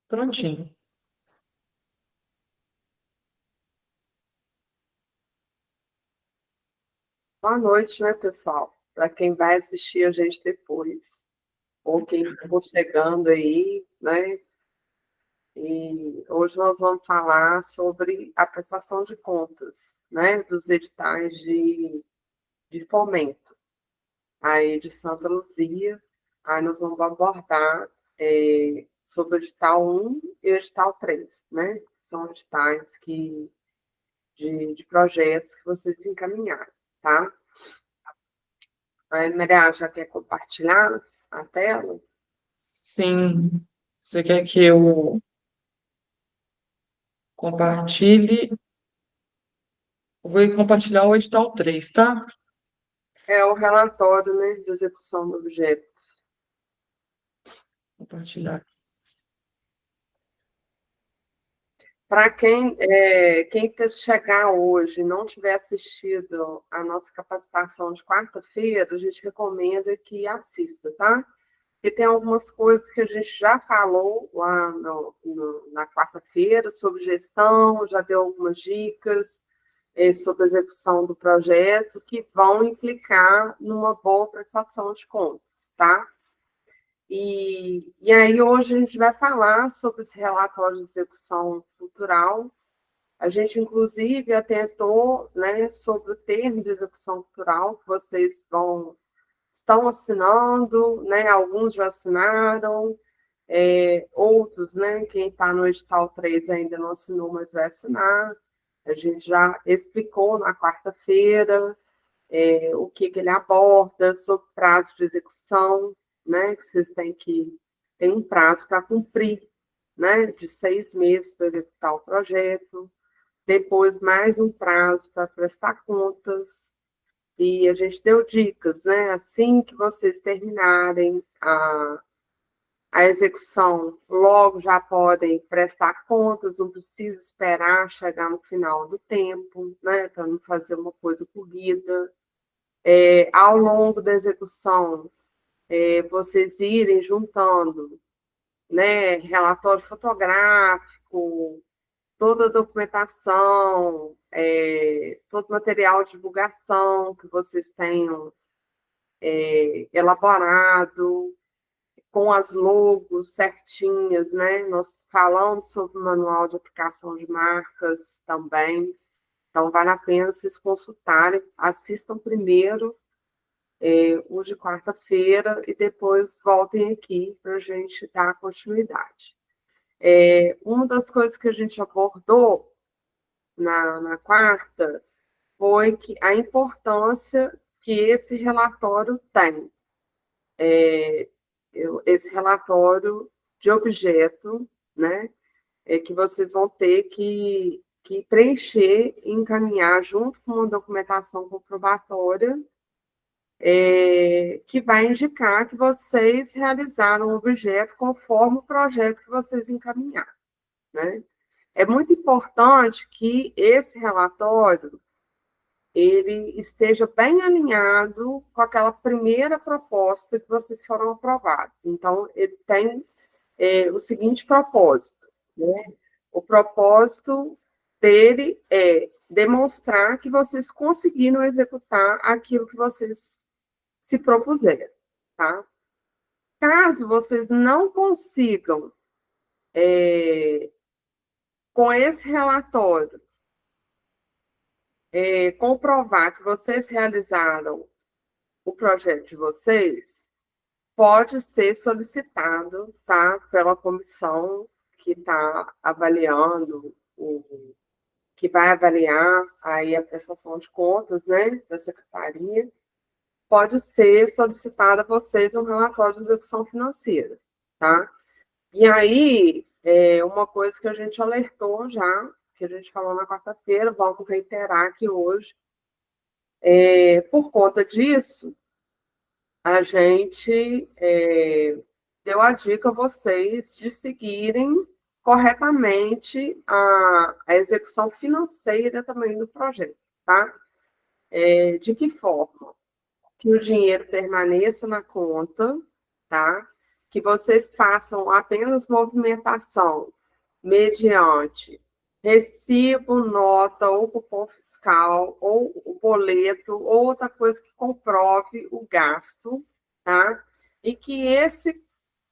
Prontinho. Boa noite, né, pessoal? Para quem vai assistir a gente depois, ou quem for chegando aí, né? E hoje nós vamos falar sobre a prestação de contas, né, dos editais de fomento, aí de Santa Luzia. Aí nós vamos abordar sobre o edital 1 e o edital 3, né? São editais de projetos que vocês encaminharam, tá? A Maria já quer compartilhar a tela? Sim. Você quer que eu compartilhe? Eu vou compartilhar o edital 3, tá? É o relatório, né, de execução do objeto. Compartilhar. Para quem chegar hoje e não tiver assistido a nossa capacitação de quarta-feira, a gente recomenda que assista, tá? Porque tem algumas coisas que a gente já falou lá na quarta-feira sobre gestão, já deu algumas dicas sobre a execução do projeto que vão implicar numa boa prestação de contas, tá? E aí hoje a gente vai falar sobre esse relatório de execução cultural. A gente, inclusive, atentou, né, sobre o termo de execução cultural que vocês estão assinando, né, alguns já assinaram, outros, né, quem está no edital 3 ainda não assinou, mas vai assinar. A gente já explicou na quarta-feira o que ele aborda sobre prazo de execução, né, que vocês têm um prazo para cumprir, né, de 6 meses para executar o projeto, depois mais um prazo para prestar contas, e a gente deu dicas, né, assim que vocês terminarem a execução, logo já podem prestar contas, não precisa esperar chegar no final do tempo, né, para não fazer uma coisa corrida. Ao longo da execução, vocês irem juntando, né, relatório fotográfico, toda a documentação, todo o material de divulgação que vocês tenham elaborado, com as logos certinhas, né? Nós falamos sobre o manual de aplicação de marcas também, então vale a pena vocês consultarem, assistam primeiro o de quarta-feira e depois voltem aqui para a gente dar continuidade. Uma das coisas que a gente abordou na quarta foi que a importância que esse relatório tem. Esse relatório de objeto, né, que vocês vão ter que preencher e encaminhar junto com uma documentação comprobatória que vai indicar que vocês realizaram o objeto conforme o projeto que vocês encaminharam, né? É muito importante que esse relatório ele esteja bem alinhado com aquela primeira proposta que vocês foram aprovados. Então, ele tem o seguinte propósito, né? O propósito dele é demonstrar que vocês conseguiram executar aquilo que vocês se propuseram, tá? Caso vocês não consigam, com esse relatório, comprovar que vocês realizaram o projeto de vocês, pode ser solicitado, tá, pela comissão que está avaliando, que vai avaliar aí a prestação de contas, né, da secretaria, pode ser solicitado a vocês um relatório de execução financeira, tá? E aí, uma coisa que a gente alertou já, que a gente falou na quarta-feira, vamos reiterar aqui hoje, por conta disso, a gente deu a dica a vocês de seguirem corretamente a execução financeira também do projeto, tá? De que forma? Que o dinheiro permaneça na conta, tá? que vocês façam apenas movimentação mediante recibo, nota, ou cupom fiscal, ou o boleto, ou outra coisa que comprove o gasto, tá? E que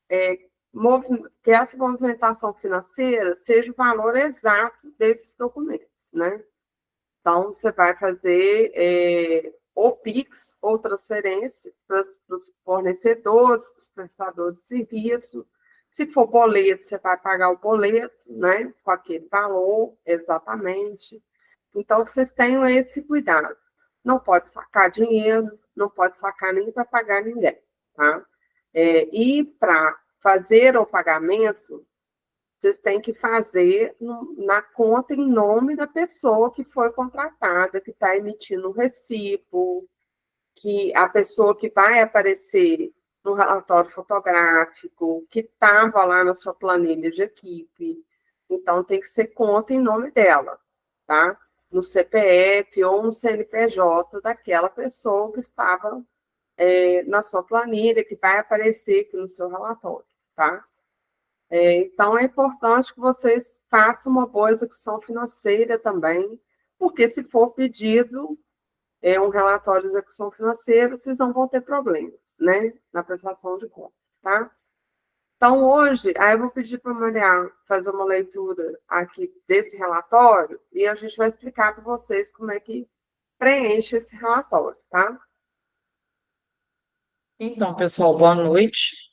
que essa movimentação financeira seja o valor exato desses documentos, né? Então, você vai fazer ou PIX, ou transferência para os fornecedores, para os prestadores de serviço. Se for boleto, você vai pagar o boleto, né? Com aquele valor, exatamente. Então, vocês tenham esse cuidado. Não pode sacar dinheiro, não pode sacar nem para pagar ninguém, tá? E para fazer o pagamento, vocês têm que fazer na conta em nome da pessoa que foi contratada, que está emitindo o recibo, que a pessoa que vai aparecer no relatório fotográfico, que estava lá na sua planilha de equipe. Então, tem que ser conta em nome dela, tá? No CPF ou no CNPJ daquela pessoa que estava na sua planilha, que vai aparecer aqui no seu relatório, tá? Então, é importante que vocês façam uma boa execução financeira também, porque se for pedido um relatório de execução financeira, vocês não vão ter problemas, né, na prestação de contas, tá? Então, hoje, aí eu vou pedir para a Maria fazer uma leitura aqui desse relatório e a gente vai explicar para vocês como é que preenche esse relatório, tá? Então, pessoal, boa noite.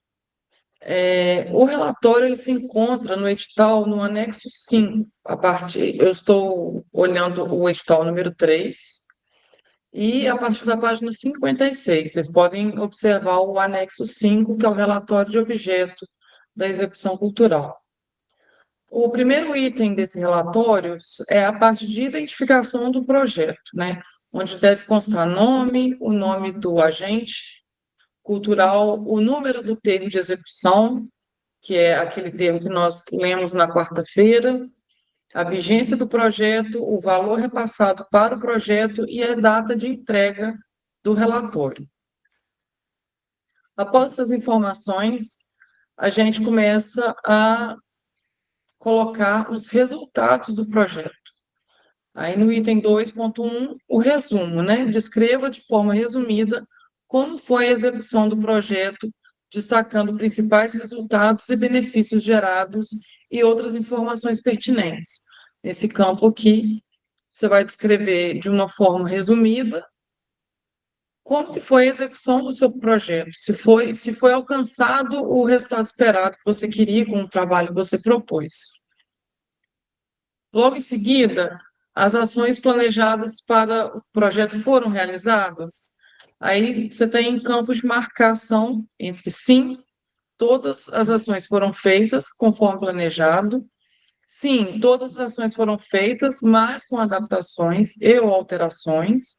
O relatório ele se encontra no edital, no anexo 5, eu estou olhando o edital número 3, e a partir da página 56, vocês podem observar o anexo 5, que é o relatório de objeto da execução cultural. O primeiro item desse relatório é a parte de identificação do projeto, né? Onde deve constar nome, o nome do agente cultural, o número do termo de execução, que é aquele termo que nós lemos na quarta-feira, a vigência do projeto, o valor repassado para o projeto e a data de entrega do relatório. Após essas informações, a gente começa a colocar os resultados do projeto. Aí no item 2.1, o resumo, né? Descreva de forma resumida como foi a execução do projeto, destacando principais resultados e benefícios gerados e outras informações pertinentes. Nesse campo aqui, você vai descrever de uma forma resumida como que foi a execução do seu projeto, se foi alcançado o resultado esperado que você queria com o trabalho que você propôs. Logo em seguida, as ações planejadas para o projeto foram realizadas. Aí você tem campos de marcação entre sim, todas as ações foram feitas conforme planejado. Sim, todas as ações foram feitas, mas com adaptações e ou alterações.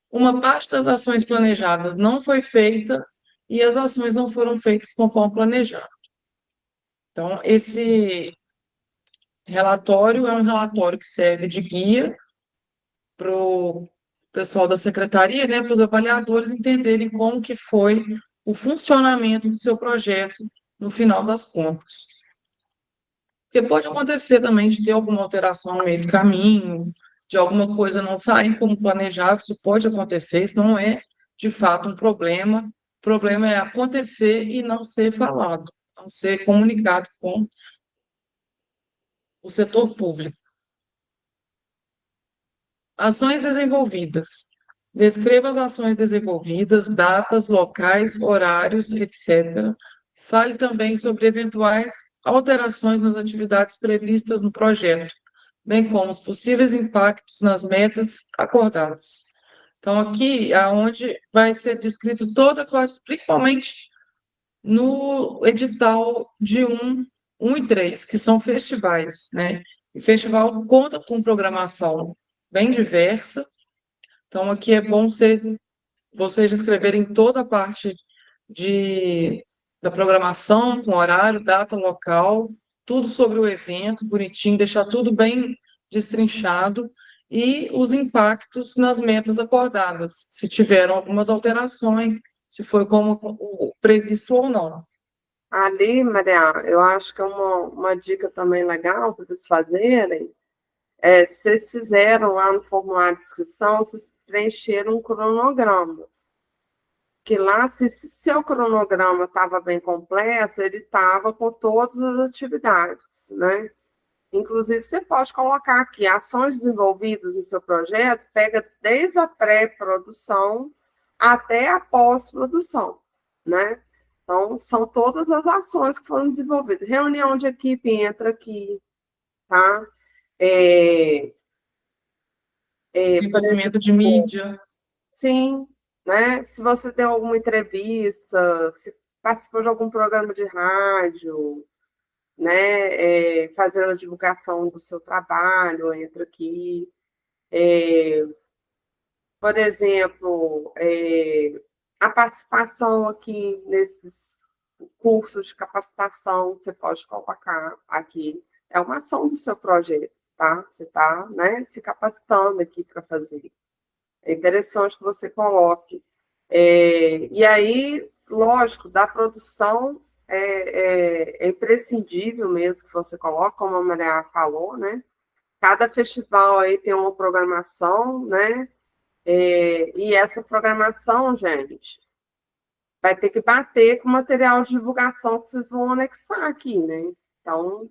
Uma parte das ações planejadas não foi feita e as ações não foram feitas conforme planejado. Então, esse relatório é um relatório que serve de guia para o pessoal da secretaria, né, para os avaliadores entenderem como que foi o funcionamento do seu projeto no final das contas. Porque pode acontecer também de ter alguma alteração no meio do caminho, de alguma coisa não sair como planejado, isso pode acontecer, isso não é, de fato, um problema. O problema é acontecer e não ser falado, não ser comunicado com o setor público. Ações desenvolvidas. Descreva as ações desenvolvidas, datas, locais, horários, etc. Fale também sobre eventuais alterações nas atividades previstas no projeto, bem como os possíveis impactos nas metas acordadas. Então, aqui é onde vai ser descrito toda a parte, principalmente no edital de 1 e 3, que são festivais, né? E festival conta com programação bem diversa, então aqui é bom vocês escreverem toda a parte da programação, com horário, data, local, tudo sobre o evento, bonitinho, deixar tudo bem destrinchado, e os impactos nas metas acordadas, se tiveram algumas alterações, se foi como o previsto ou não. Ali, Maria, eu acho que é uma dica também legal para vocês fazerem. Vocês fizeram lá no formulário de inscrição, vocês preencheram um cronograma. Que lá, se seu cronograma estava bem completo, ele estava com todas as atividades, né? Inclusive, você pode colocar aqui ações desenvolvidas no seu projeto, pega desde a pré-produção até a pós-produção, né? Então, são todas as ações que foram desenvolvidas. Reunião de equipe entra aqui, tá? É, por Desenvolvimento de exemplo, mídia. sim, né? Se você tem alguma entrevista, se participou de algum programa de rádio, né? Fazendo a divulgação do seu trabalho, entra aqui. Por exemplo, a participação aqui nesses cursos de capacitação, você pode colocar aqui. É uma ação do seu projeto, tá? Você está, né, se capacitando aqui para fazer. É interessante que você coloque. E aí, lógico, da produção é imprescindível mesmo que você coloque, como a Maria falou, né? Cada festival aí tem uma programação, né? E essa programação, gente, vai ter que bater com o material de divulgação que vocês vão anexar aqui, né? Então,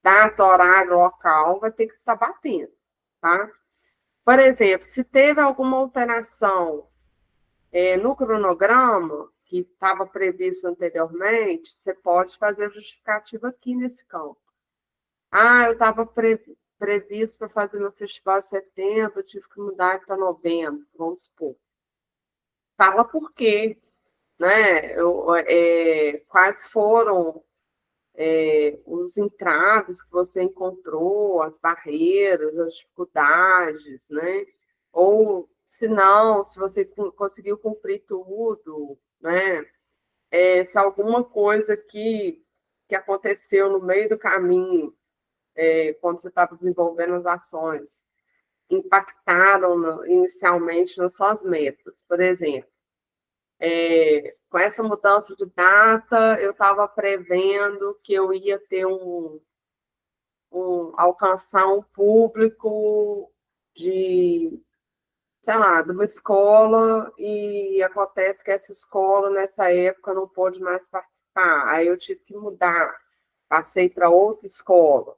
data, horário, local, vai ter que estar batendo, tá? Por exemplo, se teve alguma alteração no cronograma, que estava previsto anteriormente, você pode fazer justificativa aqui nesse campo. Ah, eu estava previsto para fazer meu festival em setembro, eu tive que mudar para novembro, vamos supor. Fala por quê, né? Quais foram os entraves que você encontrou, as barreiras, as dificuldades, né? Ou, se não, se você conseguiu cumprir tudo, né? Se alguma coisa que aconteceu no meio do caminho, quando você estava desenvolvendo as ações, impactaram inicialmente nas suas metas. Por exemplo, com essa mudança de data, eu estava prevendo que eu ia ter alcançar um público de, sei lá, de uma escola, e acontece que essa escola, nessa época, não pôde mais participar. Aí eu tive que mudar, passei para outra escola.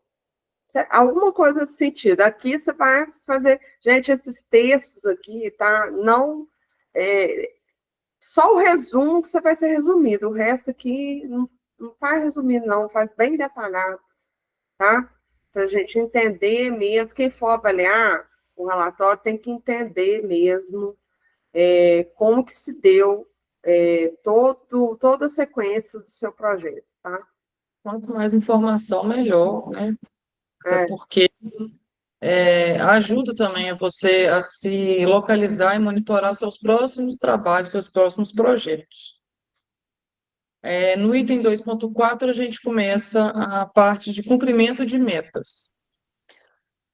Alguma coisa nesse sentido. Aqui você vai fazer. Gente, esses textos aqui, tá? Não. Só o resumo que você vai ser resumido. O resto aqui não faz resumido, não, faz bem detalhado, tá? Para a gente entender mesmo. Quem for avaliar o relatório tem que entender mesmo como que se deu toda a sequência do seu projeto, tá? Quanto mais informação, melhor, né? Até É, porque ajuda também a você a se localizar e monitorar seus próximos trabalhos, seus próximos projetos. No item 2.4, a gente começa a parte de cumprimento de metas.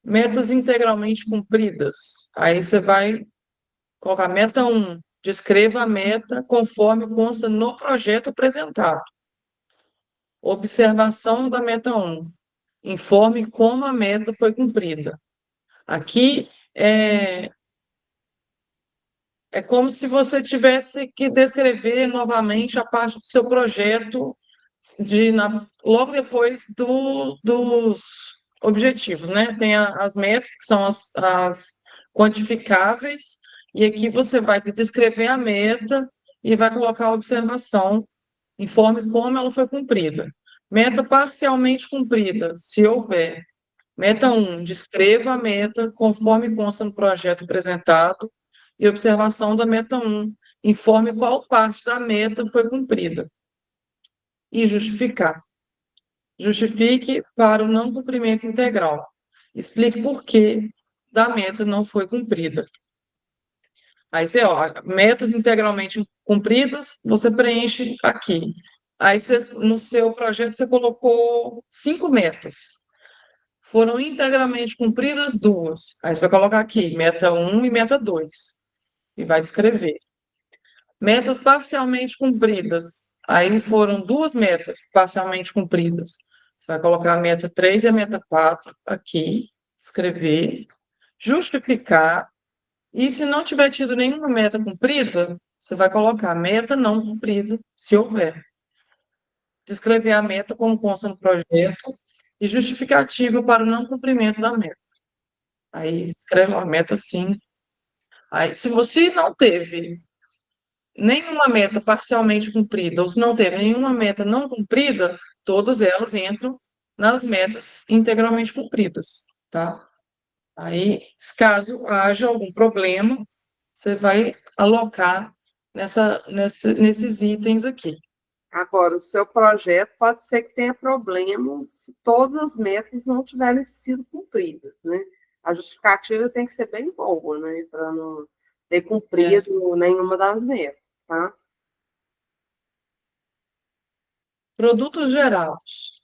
Metas integralmente cumpridas. Aí você vai colocar meta 1, descreva a meta conforme consta no projeto apresentado. Observação da meta 1. Informe como a meta foi cumprida. Aqui é como se você tivesse que descrever novamente a parte do seu projeto logo depois dos objetivos, né? Tem as metas, que são as quantificáveis, e aqui você vai descrever a meta e vai colocar a observação, informe como ela foi cumprida. Meta parcialmente cumprida, se houver. Meta 1, descreva a meta conforme consta no projeto apresentado, e observação da meta 1, informe qual parte da meta foi cumprida. E justificar. Justifique para o não cumprimento integral. Explique por que da meta não foi cumprida. Aí você, metas integralmente cumpridas, você preenche aqui. Aí no seu projeto você colocou 5 metas. Foram integralmente cumpridas 2. Aí você vai colocar aqui, meta 1 e meta 2. E vai descrever. Metas parcialmente cumpridas. Aí foram duas metas parcialmente cumpridas. Você vai colocar a meta 3 e a meta 4 aqui, escrever, justificar, e se não tiver tido nenhuma meta cumprida, você vai colocar meta não cumprida, se houver. Descrever a meta como consta no projeto e justificativa para o não cumprimento da meta. Aí escreve a meta sim. Aí, se você não teve nenhuma meta parcialmente cumprida, ou se não teve nenhuma meta não cumprida, todas elas entram nas metas integralmente cumpridas, tá? Aí, caso haja algum problema, você vai alocar nesses itens aqui. Agora, o seu projeto pode ser que tenha problema se todas as metas não tiverem sido cumpridas, né? A justificativa tem que ser bem boa, né? Para não ter cumprido nenhuma das metas, tá? Produtos gerados.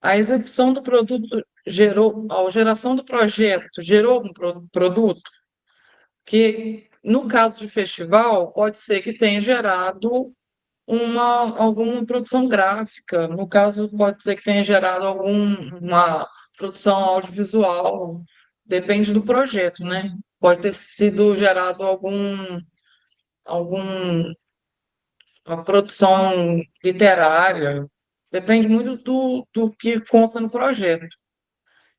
A execução do produto gerou, a geração do projeto gerou algum produto que, no caso de festival, pode ser que tenha gerado alguma produção gráfica, no caso, pode ser que tenha gerado alguma produção audiovisual, depende do projeto, né? Pode ter sido gerado alguma produção literária, depende muito do que consta no projeto.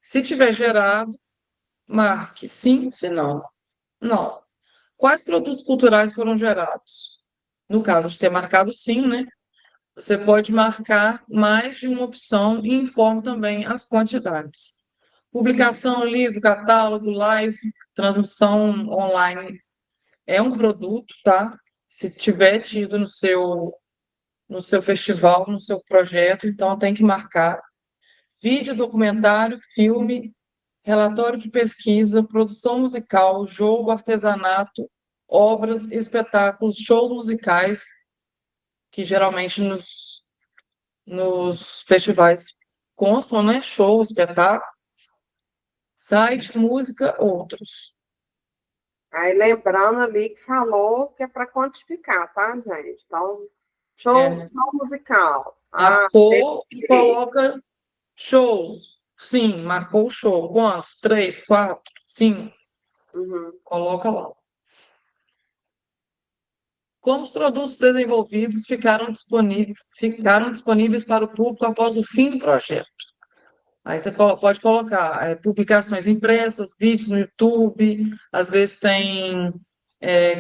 Se tiver gerado, marque sim, se não, não. Quais produtos culturais foram gerados? No caso de ter marcado sim, né? Você pode marcar mais de uma opção e informe também as quantidades. Publicação, livro, catálogo, live, transmissão online é um produto, tá? Se tiver tido no seu festival, no seu projeto, então tem que marcar. Vídeo, documentário, filme, relatório de pesquisa, produção musical, jogo, artesanato, obras, espetáculos, shows musicais, que geralmente nos festivais constam, né? Show, espetáculo, site, música, outros. Aí lembrando ali que falou que é para quantificar, tá, gente? Então, show, É, show musical. Ah, marcou e DVD. coloca shows. Sim, marcou o show. Quantos? 3, 4, 5. Uhum. Coloca lá. Como os produtos desenvolvidos ficaram disponíveis para o público após o fim do projeto. Aí você pode colocar publicações impressas, vídeos no YouTube, às vezes tem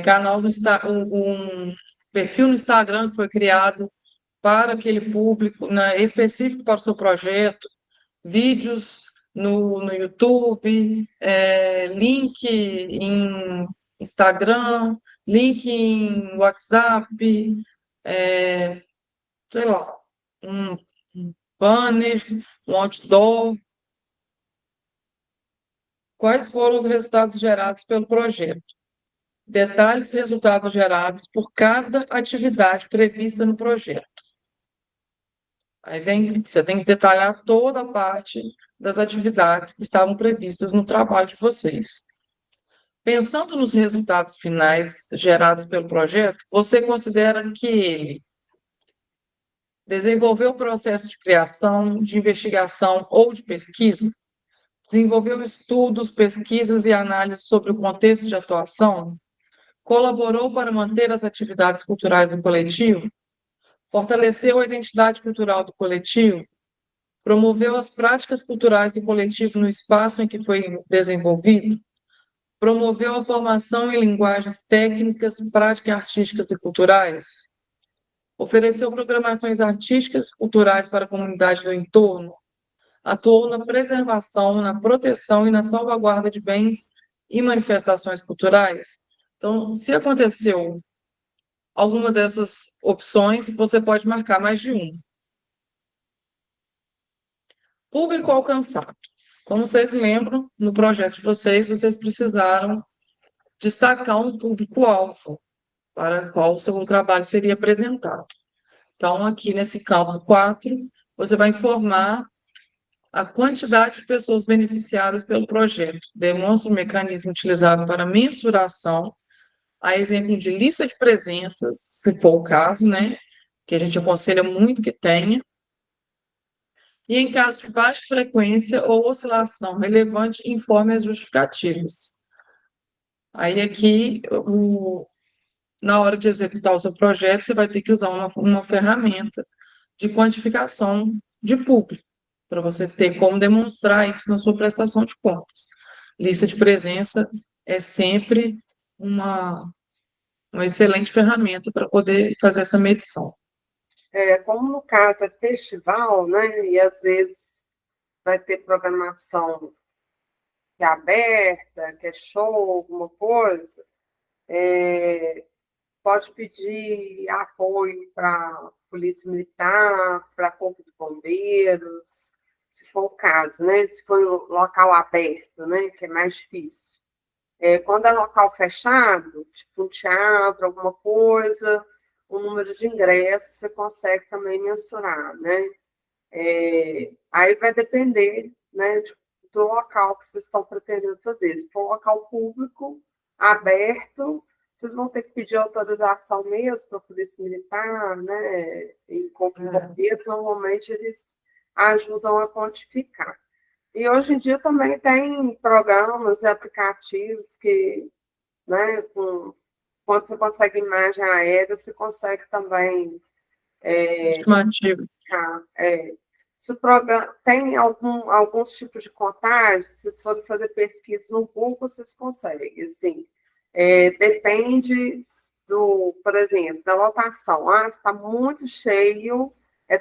canal no um perfil no Instagram que foi criado para aquele público, né, específico para o seu projeto, vídeos no YouTube, link em Instagram, link em WhatsApp, é, sei lá, um banner, um outdoor. Quais foram os resultados gerados pelo projeto? Detalhe os resultados gerados por cada atividade prevista no projeto. Aí você tem que detalhar toda a parte das atividades que estavam previstas no trabalho de vocês. Pensando nos resultados finais gerados pelo projeto, você considera que ele desenvolveu o processo de criação, de investigação ou de pesquisa? Desenvolveu estudos, pesquisas e análises sobre o contexto de atuação? Colaborou para manter as atividades culturais do coletivo? Fortaleceu a identidade cultural do coletivo? Promoveu as práticas culturais do coletivo no espaço em que foi desenvolvido? Promoveu a formação em linguagens técnicas, práticas artísticas e culturais? Ofereceu programações artísticas e culturais para a comunidade do entorno? Atuou na preservação, na proteção e na salvaguarda de bens e manifestações culturais? Então, se aconteceu alguma dessas opções, você pode marcar mais de um. Público alcançado. Como vocês lembram, no projeto de vocês precisaram destacar um público-alvo para o qual o seu trabalho seria apresentado. Então, aqui nesse campo 4, você vai informar a quantidade de pessoas beneficiadas pelo projeto. Demonstra o mecanismo utilizado para mensuração, a exemplo de lista de presenças, se for o caso, né? que a gente aconselha muito que tenha. E em caso de baixa frequência ou oscilação relevante, informe as justificativas. Aí aqui, na hora de executar o seu projeto, você vai ter que usar uma ferramenta de quantificação de público, para você ter como demonstrar isso na sua prestação de contas. Lista de presença é sempre uma excelente ferramenta para poder fazer essa medição. Como no caso é festival, né, e às vezes vai ter programação que é aberta, que é show, alguma coisa, pode pedir apoio para Polícia Militar, para Corpo de Bombeiros, se for o caso, né? Se for um local aberto, né? Que é mais difícil. Quando é local fechado, tipo um teatro, alguma coisa, o número de ingressos você consegue também mensurar, né? Aí vai depender, né, do local que vocês estão pretendendo fazer. Se for um local público, aberto, vocês vão ter que pedir autorização mesmo para a Polícia Militar, né? E Corpo de Bombeiros, normalmente eles ajudam a quantificar. E hoje em dia também tem programas e aplicativos que, né, quando você consegue imagem aérea, você consegue também Estimativa. Se o programa tem alguns tipos de contagem, se vocês forem fazer pesquisa no Google, vocês conseguem, assim. Depende por exemplo, da lotação. Está muito cheio,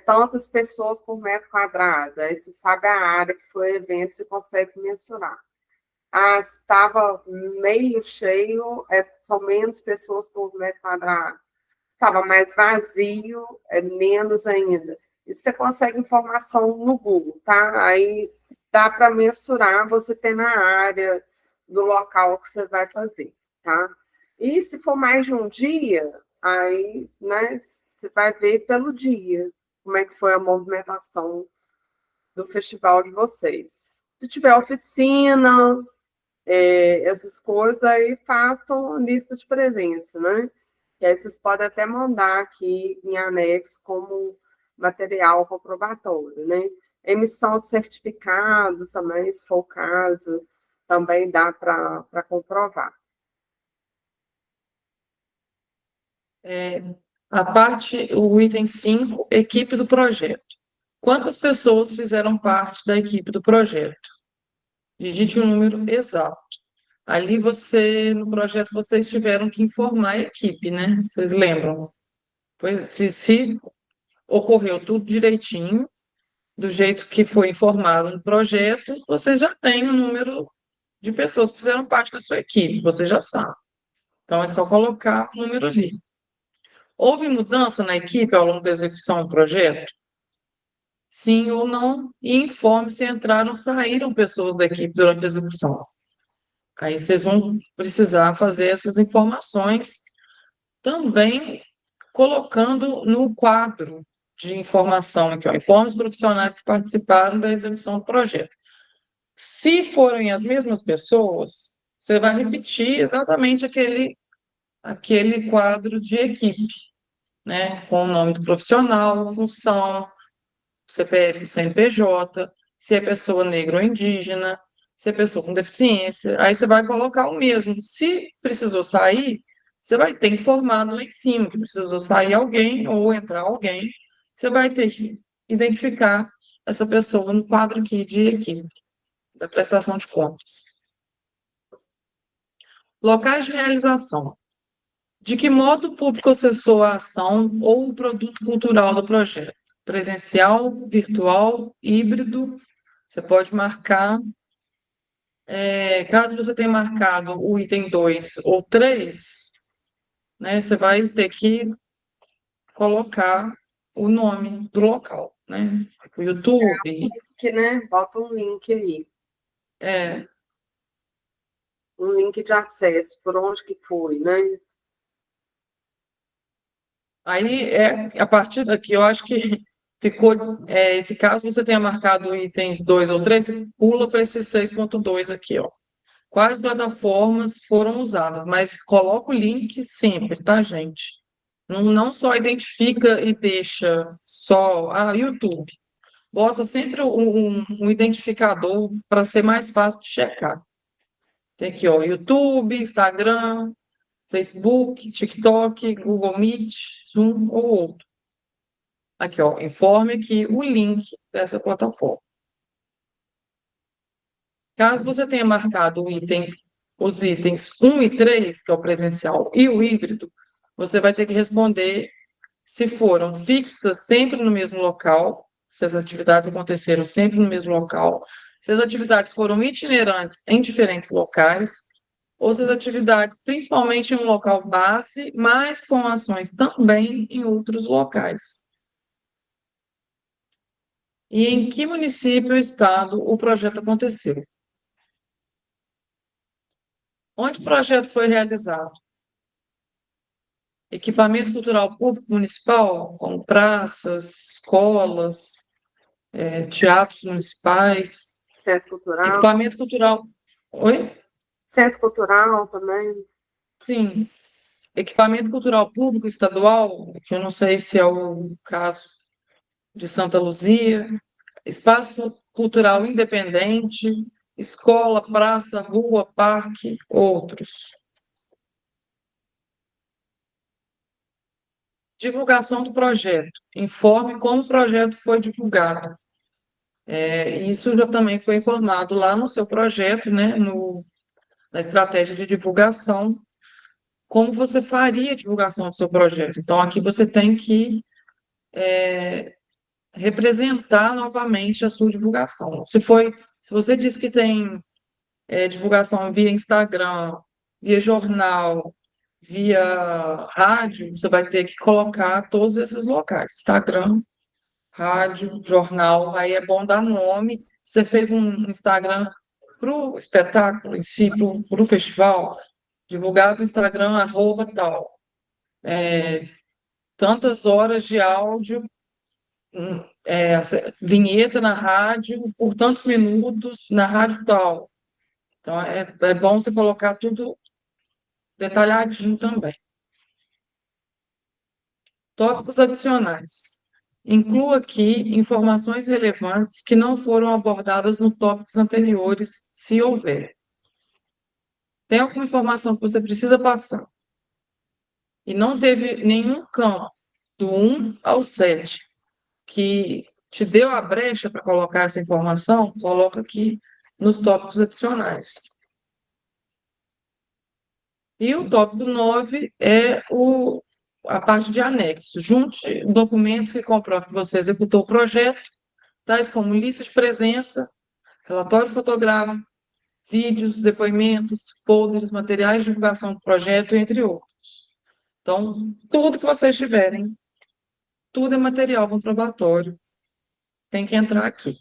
tantas pessoas por metro quadrado. Aí você sabe a área que foi o evento, você consegue mensurar. Estava meio cheio, são menos pessoas por metro quadrado. Estava mais vazio, menos ainda. E você consegue informação no Google, tá? Aí dá para mensurar você ter na área do local que você vai fazer, tá? E se for mais de um dia, aí, né, você vai ver pelo dia como é que foi a movimentação do festival de vocês. Se tiver oficina, essas coisas, aí façam lista de presença, né? E aí vocês podem até mandar aqui em anexo como material comprobatório, né? Emissão de certificado também, se for o caso, também dá para comprovar. O item 5, equipe do projeto. Quantas pessoas fizeram parte da equipe do projeto? Digite um número exato. Ali no projeto, vocês tiveram que informar a equipe, né? Vocês lembram? Pois, se ocorreu tudo direitinho, do jeito que foi informado no projeto, vocês já têm o número de pessoas que fizeram parte da sua equipe, você já sabe. Então, é só colocar o número ali. Houve mudança na equipe ao longo da execução do projeto? Sim ou não? E informe se entraram ou saíram pessoas da equipe durante a execução. Aí vocês vão precisar fazer essas informações também colocando no quadro de informação aqui, ó, informe os profissionais que participaram da execução do projeto. Se forem as mesmas pessoas, você vai repetir exatamente aquele quadro de equipe, né? Com o nome do profissional, função, CPF, CNPJ, se é pessoa negra ou indígena, se é pessoa com deficiência. Aí você vai colocar o mesmo. Se precisou sair, você vai ter informado lá em cima que precisou sair alguém ou entrar alguém. Você vai ter que identificar essa pessoa no quadro aqui de equipe, da prestação de contas. Locais de realização. De que modo o público acessou a ação ou o produto cultural do projeto? Presencial, virtual, híbrido? Você pode marcar. Caso você tenha marcado o item 2 ou 3, né, você vai ter que colocar o nome do local, né? O YouTube. Que, né? Bota um link aí. É, Um link de acesso, por onde que foi, né? aí, a partir daqui, eu acho que ficou. Esse caso você tenha marcado itens 2 ou 3, você pula para esse 6.2 aqui, ó. Quais plataformas foram usadas? Mas coloca o link sempre, tá, gente? Não só identifica e deixa só YouTube. Bota sempre um identificador para ser mais fácil de checar. Tem aqui, ó, YouTube, Instagram, Facebook, TikTok, Google Meet, Zoom ou outro. Aqui, ó, informe aqui o link dessa plataforma. Caso você tenha marcado os itens 1 e 3, que é o presencial e o híbrido, você vai ter que responder se foram fixas sempre no mesmo local, se as atividades aconteceram sempre no mesmo local, se as atividades foram itinerantes em diferentes locais, ou se as atividades, principalmente em um local base, mas com ações também em outros locais. E em que município ou estado o projeto aconteceu? Onde o projeto foi realizado? Equipamento cultural público municipal, como praças, escolas, teatros municipais, Centro cultural. equipamento cultural. Oi? Centro cultural também. Sim. Equipamento cultural público estadual, que eu não sei se é o caso de Santa Luzia, espaço cultural independente, escola, praça, rua, parque, outros. Divulgação do projeto. Informe como o projeto foi divulgado. Isso já também foi informado lá no seu projeto, né, na estratégia de divulgação, como você faria a divulgação do seu projeto. Então, aqui você tem que representar novamente a sua divulgação. Se você disse que tem divulgação via Instagram, via jornal, via rádio, você vai ter que colocar todos esses locais: Instagram, rádio, jornal. Aí é bom dar nome. Você fez um Instagram para o espetáculo em si, para o festival, divulgar no Instagram, arroba tal. Tantas horas de áudio, vinheta na rádio, por tantos minutos na rádio tal. Então, é bom você colocar tudo detalhadinho também. Tópicos adicionais. Inclua aqui informações relevantes que não foram abordadas nos tópicos anteriores, se houver. Tem alguma informação que você precisa passar e não teve nenhum campo do 1 ao 7 que te deu a brecha para colocar essa informação, coloca aqui nos tópicos adicionais. E o tópico 9 é a parte de anexo. Junte documentos que comprovam que você executou o projeto, tais como lista de presença, relatório fotográfico, vídeos, depoimentos, folders, materiais de divulgação do projeto, entre outros. Então, tudo que vocês tiverem, tudo é material comprobatório, tem que entrar aqui.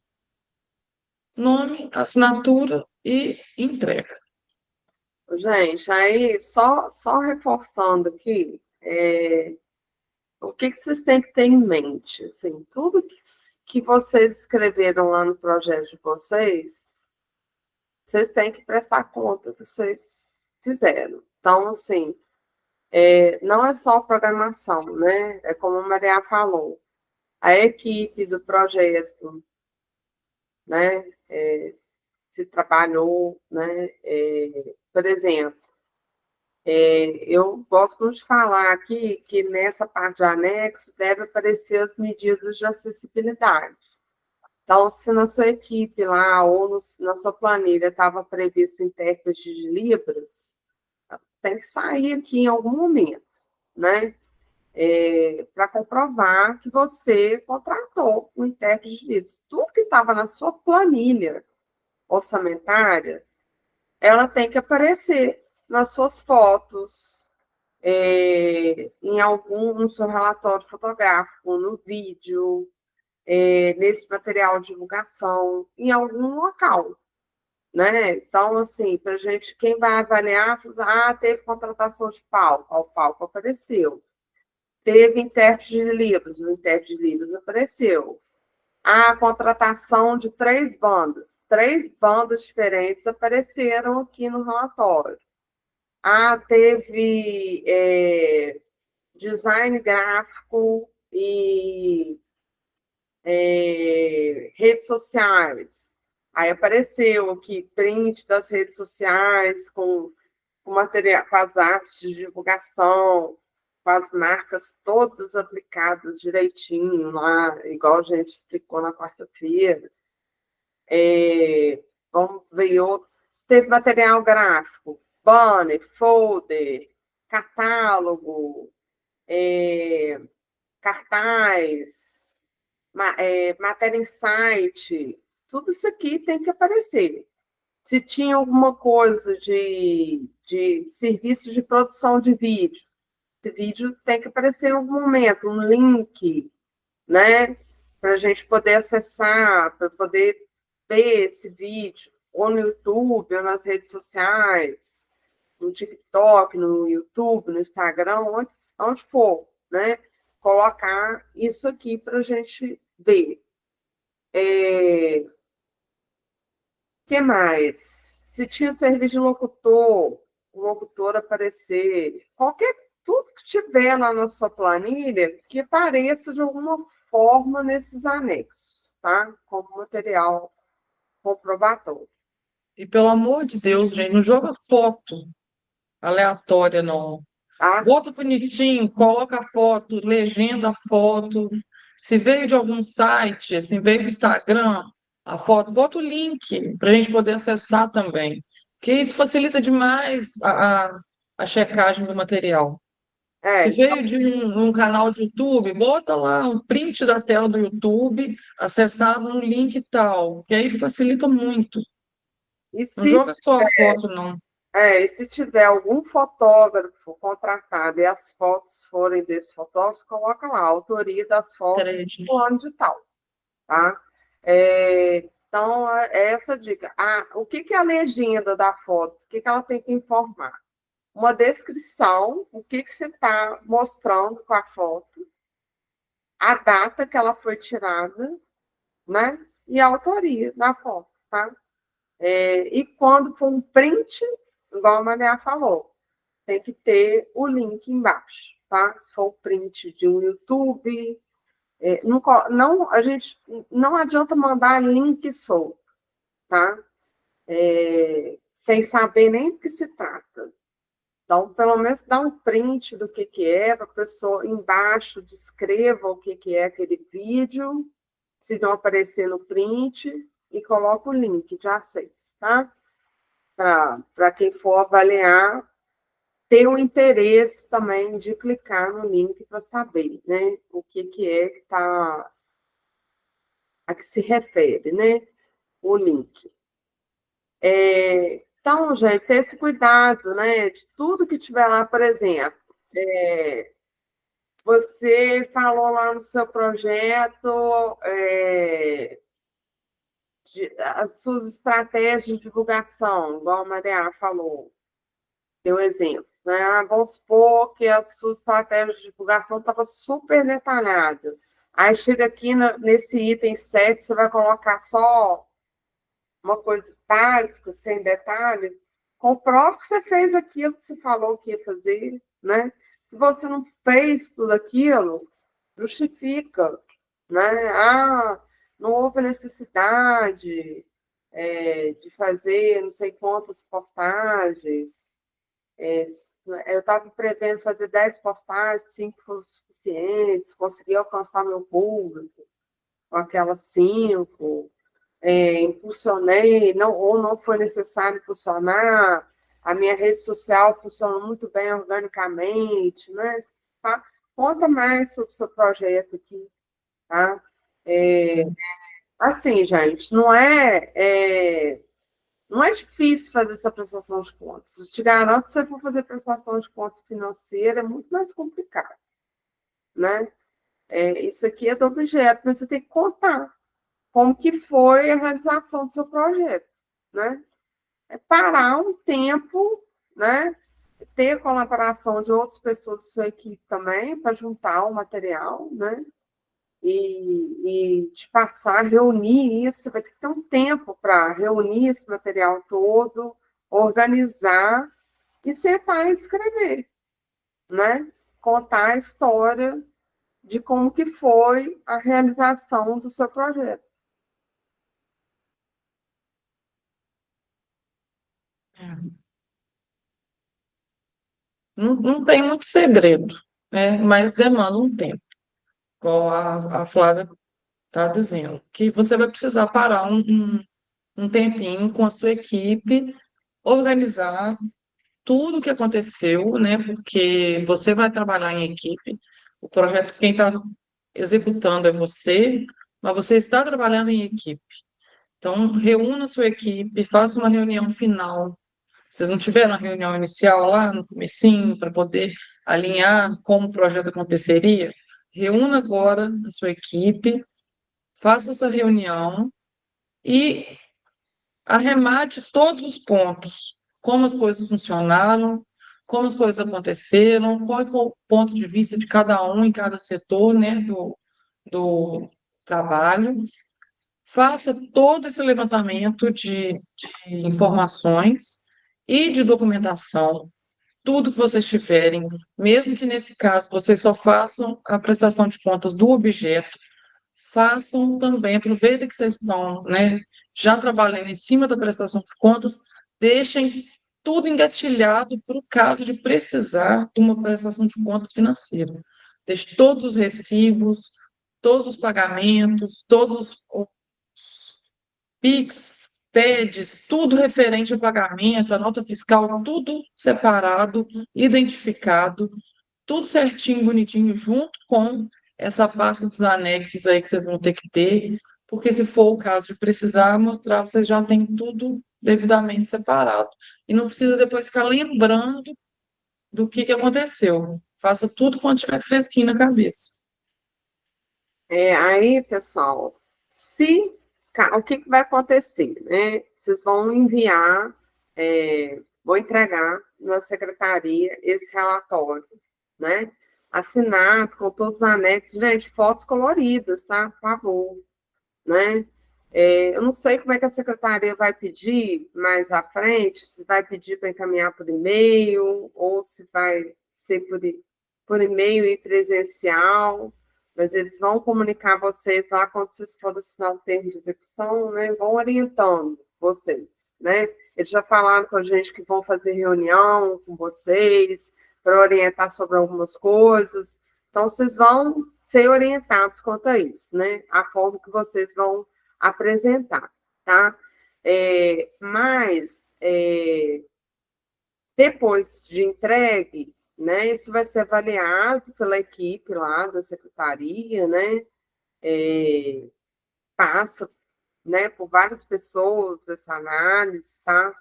Nome, assinatura e entrega. Gente, aí só reforçando aqui, o que vocês têm que ter em mente? Assim, tudo que vocês escreveram lá no projeto de vocês têm que prestar conta do que vocês fizeram. Então, assim, não é só programação, né? É como a Maria falou, a equipe do projeto, né? Se trabalhou, né? Por exemplo, eu gosto muito de falar aqui que nessa parte de anexo deve aparecer as medidas de acessibilidade. Então, se na sua equipe lá ou na sua planilha estava previsto intérprete de Libras, tem que sair aqui em algum momento, né? Para comprovar que você contratou um intérprete de Libras. Tudo que estava na sua planilha orçamentária, ela tem que aparecer nas suas fotos, no seu relatório fotográfico, no vídeo, nesse material de divulgação, em algum local, né? Então, assim, para gente, quem vai avaliar, teve contratação de palco, o palco apareceu. Teve intérprete de Libras, o intérprete de Libras apareceu. A contratação de 3 bandas diferentes apareceram aqui no relatório. Teve design gráfico e redes sociais. Aí apareceu aqui print das redes sociais com material, com as artes de divulgação, com as marcas todas aplicadas direitinho lá, igual a gente explicou na quarta-feira. Vamos ver outro. Teve material gráfico, banner, folder, catálogo, cartaz, matéria em site, tudo isso aqui tem que aparecer. Se tinha alguma coisa de serviço de produção de vídeo, esse vídeo tem que aparecer em algum momento, um link, né? Para a gente poder acessar, para poder ver esse vídeo, ou no YouTube, ou nas redes sociais, no TikTok, no YouTube, no Instagram, onde for, né? Colocar isso aqui para a gente ver. Que mais? Se tinha serviço de locutor, o locutor aparecer, tudo que tiver lá na sua planilha, que apareça de alguma forma nesses anexos, tá? Como material comprobatório. E pelo amor de Deus, gente, não joga foto aleatória, não. Bota bonitinho, coloca a foto, legenda a foto. Se veio de algum site, assim, veio do Instagram, a foto, bota o link para a gente poder acessar também. Porque isso facilita demais a checagem do material. Se veio de um canal de YouTube, bota lá um print da tela do YouTube, acessado no link tal, que aí facilita muito. Não joga só a foto, não. E se tiver algum fotógrafo contratado e as fotos forem desse fotógrafo, coloca lá a autoria das fotos do ano de tal, tá? Então, essa dica. O que é a legenda da foto? O que ela tem que informar? Uma descrição, o que você está mostrando com a foto, a data que ela foi tirada, né? E a autoria da foto, tá? E quando for um print, igual a Maria falou, tem que ter o link embaixo, tá? Se for o print de um YouTube, a gente não adianta mandar link solto, tá? Sem saber nem do que se trata. Então, pelo menos dá um print do que é, para a pessoa embaixo descreva o que é aquele vídeo, se não aparecer no print, e coloca o link de acesso, tá? Para quem for avaliar, ter o interesse também de clicar no link para saber, né? O que é que está a que se refere, né? O link. Então, gente, ter esse cuidado, né? De tudo que tiver lá, por exemplo, você falou lá no seu projeto as suas estratégias de divulgação, igual a Maria falou, deu exemplo. Né? Vamos supor que a sua estratégia de divulgação estava super detalhada. Aí chega aqui nesse item 7, você vai colocar só uma coisa básica, sem detalhe. Comprove que você fez aquilo que você falou que ia fazer, né? Se você não fez tudo aquilo, justifica, né? Não houve necessidade de fazer não sei quantas postagens. Eu estava prevendo fazer 10 postagens, 5 foram suficientes, consegui alcançar meu público com aquelas 5. Impulsionei, ou não foi necessário impulsionar, a minha rede social funcionou muito bem organicamente, né? Tá? Conta mais sobre o seu projeto aqui, tá? Assim, gente, não é difícil fazer essa prestação de contas. Eu te garanto que se você for fazer prestação de contas financeira, é muito mais complicado, né? Isso aqui é do objeto, mas você tem que contar como que foi a realização do seu projeto, né? Parar um tempo, né? Ter colaboração de outras pessoas da sua equipe também, para juntar o material, né? E te passar, reunir isso, você vai ter que ter um tempo para reunir esse material todo, organizar e sentar e escrever, né? contar a história de como que foi a realização do seu projeto. Não tem muito segredo, né? Mas demanda um tempo, igual a Flávia está dizendo, que você vai precisar parar um tempinho com a sua equipe, organizar tudo o que aconteceu, né? Porque você vai trabalhar em equipe, o projeto, quem está executando é você, mas você está trabalhando em equipe. Então, reúna a sua equipe, faça uma reunião final. Vocês não tiveram a reunião inicial lá no comecinho para poder alinhar como o projeto aconteceria? Reúna agora a sua equipe, faça essa reunião e arremate todos os pontos, como as coisas funcionaram, como as coisas aconteceram, qual foi o ponto de vista de cada um em cada setor, né, do trabalho. Faça todo esse levantamento de informações e de documentação, tudo que vocês tiverem, mesmo que nesse caso vocês só façam a prestação de contas do objeto, façam também, aproveitem que vocês estão, né, já trabalhando em cima da prestação de contas, deixem tudo engatilhado para o caso de precisar de uma prestação de contas financeira. Deixe todos os recibos, todos os pagamentos, todos os PIX, TEDs, tudo referente ao pagamento, a nota fiscal, tudo separado, identificado, tudo certinho, bonitinho, junto com essa pasta dos anexos aí que vocês vão ter que ter, porque se for o caso de precisar mostrar, vocês já têm tudo devidamente separado. E não precisa depois ficar lembrando do que aconteceu. Faça tudo quando estiver fresquinho na cabeça. Aí, pessoal, o que vai acontecer, né? Vocês vão enviar, vou entregar na secretaria esse relatório, né? Assinado com todos os anexos, gente, fotos coloridas, tá? Por favor, né? Eu não sei como é que a secretaria vai pedir mais à frente, se vai pedir para encaminhar por e-mail, ou se vai ser por e-mail e presencial, mas eles vão comunicar a vocês lá quando vocês forem assinar o termo de execução, né? Vão orientando vocês, né? Eles já falaram com a gente que vão fazer reunião com vocês para orientar sobre algumas coisas. Então, vocês vão ser orientados quanto a isso, né? A forma que vocês vão apresentar, tá? Mas, depois de entregue, né, isso vai ser avaliado pela equipe lá da secretaria, né? Passa, né, por várias pessoas essa análise, tá?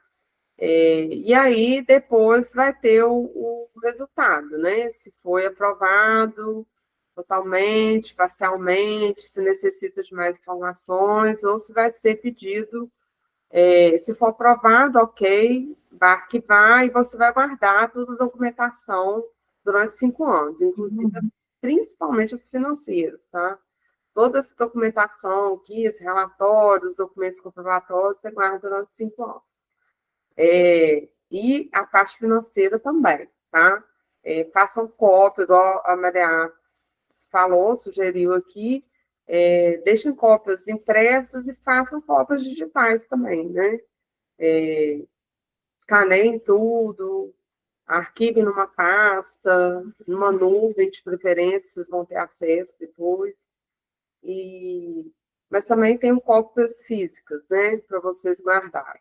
E aí, depois vai ter o resultado, né? Se foi aprovado totalmente, parcialmente, se necessita de mais informações, ou se vai ser pedido, se for aprovado, ok, vai arquivar e você vai guardar toda a documentação durante 5 anos, inclusive, principalmente as financeiras, tá? Toda essa documentação aqui, esse relatório, os documentos comprobatórios, você guarda durante 5 anos. E a parte financeira também, tá? Façam cópia, igual a Maria falou, sugeriu aqui, deixem cópias impressas e façam cópias digitais também, né? Escaneiem tudo, arquivem numa pasta, numa nuvem de preferência, vocês vão ter acesso depois. Mas também tem cópias físicas, né? Para vocês guardarem,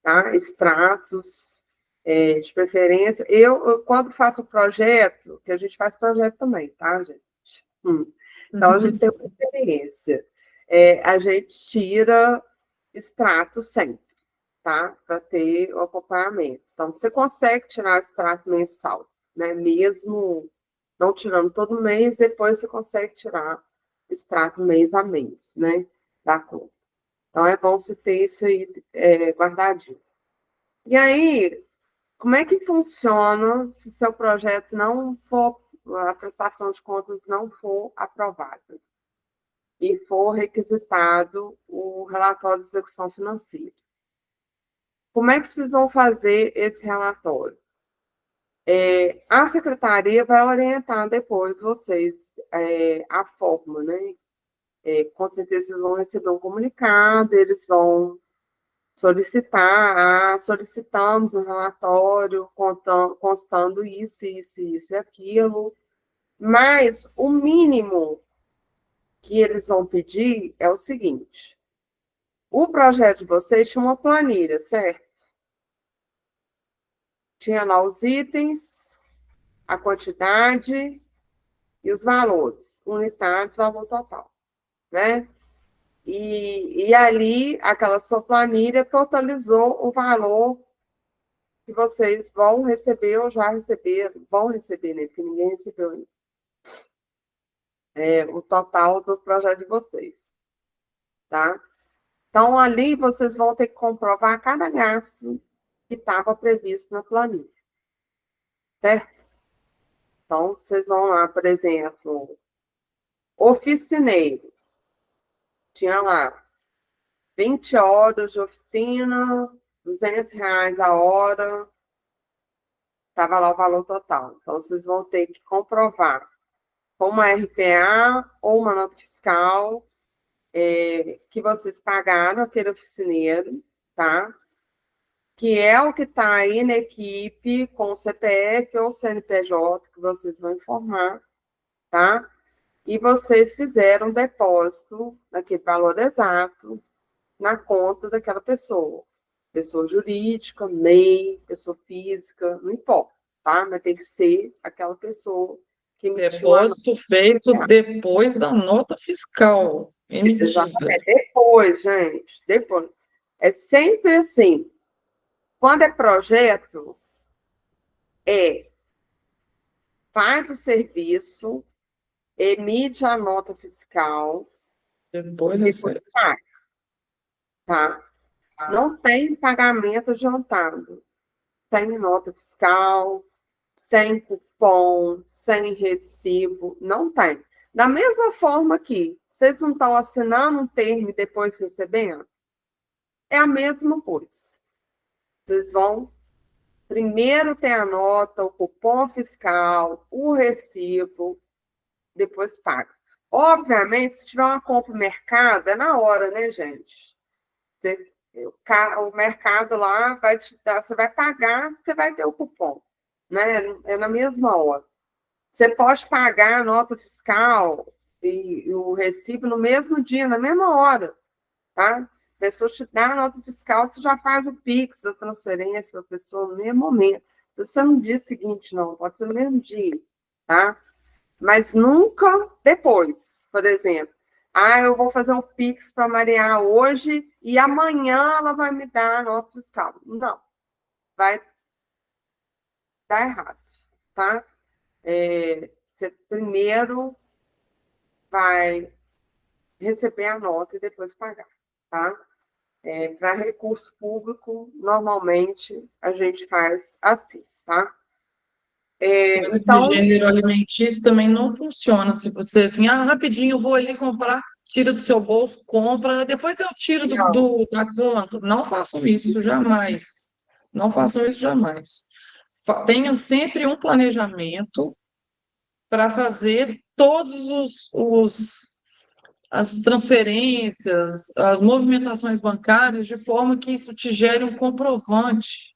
tá? Extratos, de preferência. Eu, quando faço o projeto, que a gente faz projeto também, tá, gente? Então, a gente tem uma experiência. A gente tira extrato sempre, tá? Para ter o acompanhamento. Então, você consegue tirar o extrato mensal, né? Mesmo não tirando todo mês, depois você consegue tirar extrato mês a mês, né? Da conta. Então, é bom você ter isso aí guardadinho. E aí, como é que funciona se seu projeto não for, a prestação de contas não for aprovada e for requisitado o relatório de execução financeira? Como é que vocês vão fazer esse relatório? A secretaria vai orientar depois vocês a forma, né? Com certeza vocês vão receber um comunicado, eles vão solicitar, solicitamos um relatório constando isso, isso, isso e aquilo, mas o mínimo que eles vão pedir é o seguinte: o projeto de vocês tinha uma planilha, certo? Tinha lá os itens, a quantidade e os valores, unidades, valor total, né? E ali, aquela sua planilha totalizou o valor que vocês vão receber ou já receberam, vão receber, né? Porque ninguém recebeu ainda. O total do projeto de vocês, tá? Então, ali vocês vão ter que comprovar cada gasto que estava previsto na planilha, certo? Então, vocês vão lá, por exemplo, oficineiro. Tinha lá 20 horas de oficina, R$ 200 a hora, estava lá o valor total. Então, vocês vão ter que comprovar com uma RPA ou uma nota fiscal que vocês pagaram aquele oficineiro, tá? Que é o que está aí na equipe com o CPF ou CNPJ, que vocês vão informar, tá? E vocês fizeram um depósito daquele valor exato na conta daquela pessoa. Pessoa jurídica, MEI, pessoa física, não importa, tá? Mas tem que ser aquela pessoa que emitiu a nota. Depósito feito depois da nota fiscal emitida. Exatamente, depois, gente, depois. É sempre assim. Quando é projeto, faz o serviço, emite a nota fiscal, Depois paga, tá? Não tem pagamento adiantado. Sem nota fiscal, sem cupom, sem recibo, não tem. Da mesma forma que vocês não estão assinando um termo e depois recebendo, é a mesma coisa. Vocês vão primeiro ter a nota, o cupom fiscal, o recibo, depois paga. Obviamente, se tiver uma compra no mercado, é na hora, né, gente? O mercado lá vai te dar, você vai pagar, você vai ter o cupom, né? É na mesma hora. Você pode pagar a nota fiscal e o recibo no mesmo dia, na mesma hora, tá? A pessoa te dá a nota fiscal, você já faz o Pix, a transferência para a pessoa no mesmo momento. Se você no dia seguinte, não, pode ser no mesmo dia, tá? Mas nunca depois. Por exemplo, eu vou fazer um Pix para Maria hoje e amanhã ela vai me dar a nota fiscal. Não, vai dar errado, tá? Você primeiro vai receber a nota e depois pagar, tá? Para recurso público, normalmente a gente faz assim, tá? Coisa de Então, gênero alimentício também não funciona. Se você, assim, rapidinho, eu vou ali comprar, tira do seu bolso, compra, depois eu tiro da conta. Não façam isso, jamais. Não façam isso, jamais. Tenha sempre um planejamento para fazer todos as transferências, as movimentações bancárias, de forma que isso te gere um comprovante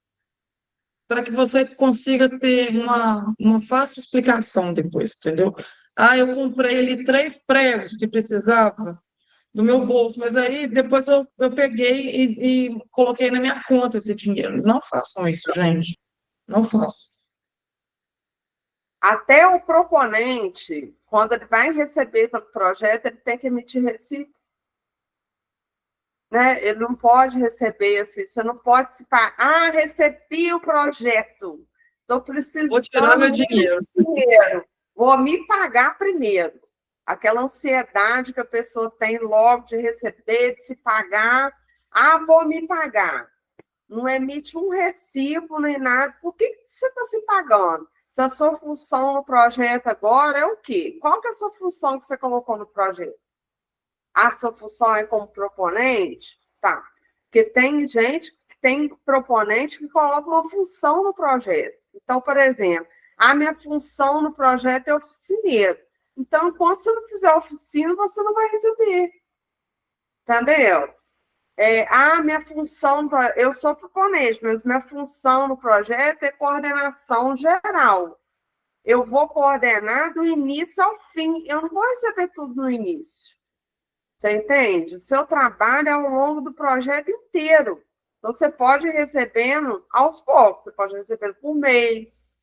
para que você consiga ter uma fácil explicação depois, entendeu? Eu comprei ali 3 pregos que precisava do meu bolso, mas aí depois eu peguei e coloquei na minha conta esse dinheiro. Não façam isso, gente. Não façam. até o proponente, quando ele vai receber pelo projeto, ele tem que emitir recibo. Né? Ele não pode receber assim, você não pode se pagar. Recebi o projeto, estou precisando Vou tirar meu dinheiro. dinheiro, vou me pagar primeiro. Aquela ansiedade que a pessoa tem logo de receber, de se pagar. Vou me pagar. Não emite um recibo nem nada. Por que você está se pagando? Se a sua função no projeto agora é o quê? Qual que é a sua função que você colocou no projeto? A sua função é como proponente? Tá. Porque tem gente, tem proponente que coloca uma função no projeto. Então, por exemplo, a minha função no projeto é oficineiro. Então, enquanto você não fizer oficina, você não vai receber. Entendeu? Minha função, eu sou proponente, mas minha função no projeto é coordenação geral. Eu vou coordenar do início ao fim. Eu não vou receber tudo no início. Você entende? O seu trabalho é ao longo do projeto inteiro. Então, você pode ir recebendo aos poucos. Você pode ir recebendo por mês,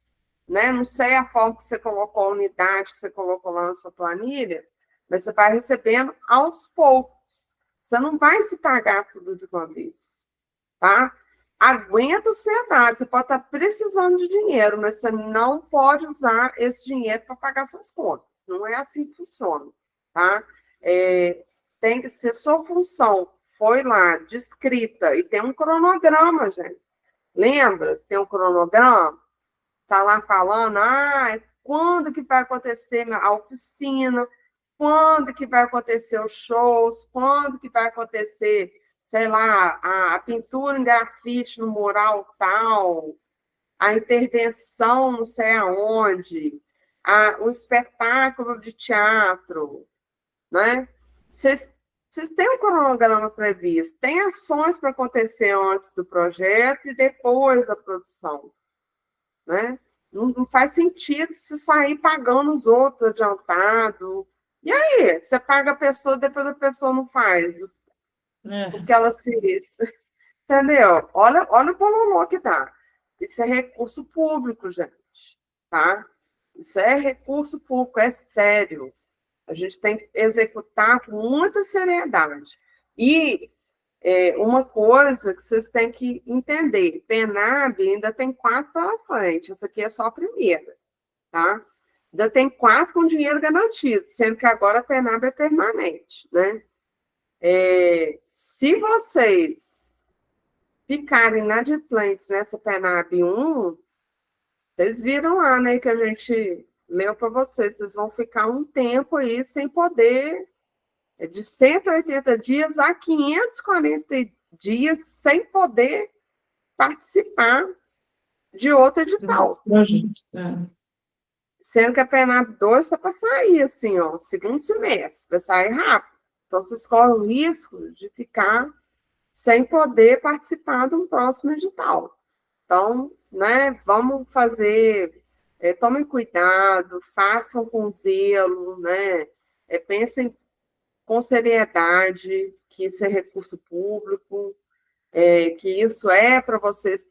né? Não sei a forma que você colocou, a unidade que você colocou lá na sua planilha, mas você vai recebendo aos poucos. Você não vai se pagar tudo de uma vez, tá? Aguenta a ansiedade, você pode estar precisando de dinheiro, mas você não pode usar esse dinheiro para pagar suas contas. Não é assim que funciona, tá? Tem que ser sua função. Foi lá, descrita, e tem um cronograma, gente. Lembra? Tem um cronograma? Tá lá falando, quando que vai acontecer a oficina, quando que vai acontecer os shows, quando que vai acontecer, sei lá, a pintura em grafite no mural tal, a intervenção não sei aonde, o espetáculo de teatro, né? Vocês têm um cronograma previsto, tem ações para acontecer antes do projeto e depois da produção, né? Não faz sentido se sair pagando os outros adiantado. E aí, você paga a pessoa, depois a pessoa não faz o que ela se... Entendeu? Olha o bololô que dá. Isso é recurso público, gente, tá? Isso é recurso público, é sério. A gente tem que executar com muita seriedade. E uma coisa que vocês têm que entender, PENAB ainda tem 4 pela frente, essa aqui é só a primeira, tá? Ainda tem 4 com dinheiro garantido, sendo que agora a PENAB é permanente, né? Se vocês ficarem inadimplentes nessa PENAB 1, vocês viram lá, né, que a gente leu para vocês, vocês vão ficar um tempo aí sem poder, de 180 dias a 540 dias sem poder participar de outro Do nosso edital. projeto. Sendo que a PENAB 2 está para sair, assim, ó, segundo semestre, vai sair rápido. Então, vocês correm o risco de ficar sem poder participar de um próximo edital. Então, né, vamos fazer, tomem cuidado, façam com zelo, né, pensem com seriedade que isso é recurso público, que isso é para vocês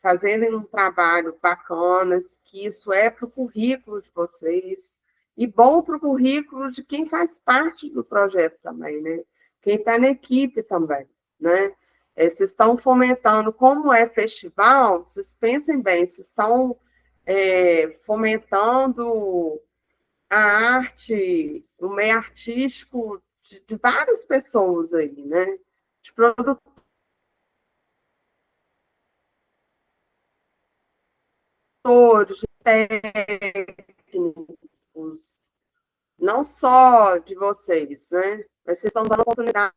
fazerem um trabalho bacana, que isso é para o currículo de vocês, e bom para o currículo de quem faz parte do projeto também, né? Quem está na equipe também, né? Vocês estão fomentando, como é festival, vocês pensem bem, vocês estão fomentando a arte, o meio artístico de várias pessoas aí, né? De produtores, de técnicos, não só de vocês, né? Mas vocês estão dando oportunidade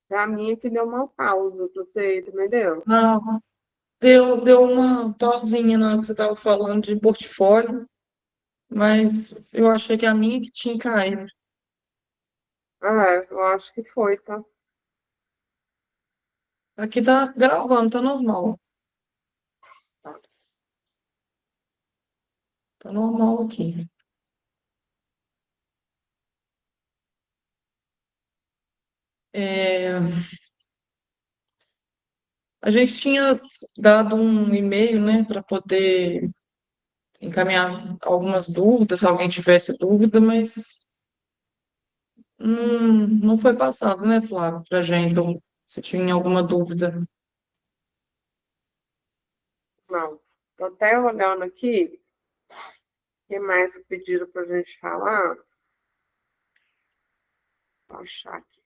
para mim que deu uma pausa para você, também deu? Não, deu uma pausinha na hora que você estava falando de portfólio, mas eu achei que a minha que tinha caído. Eu acho que foi, tá? Aqui tá gravando, tá normal. Tá normal aqui. É, a gente tinha dado um e-mail, né, para poder encaminhar algumas dúvidas, se alguém tivesse dúvida, mas não foi passado, né, Flávio, para a gente, ou se tinha alguma dúvida. Não. Estou até olhando aqui, o que mais que pediram para a gente falar? Vou achar aqui.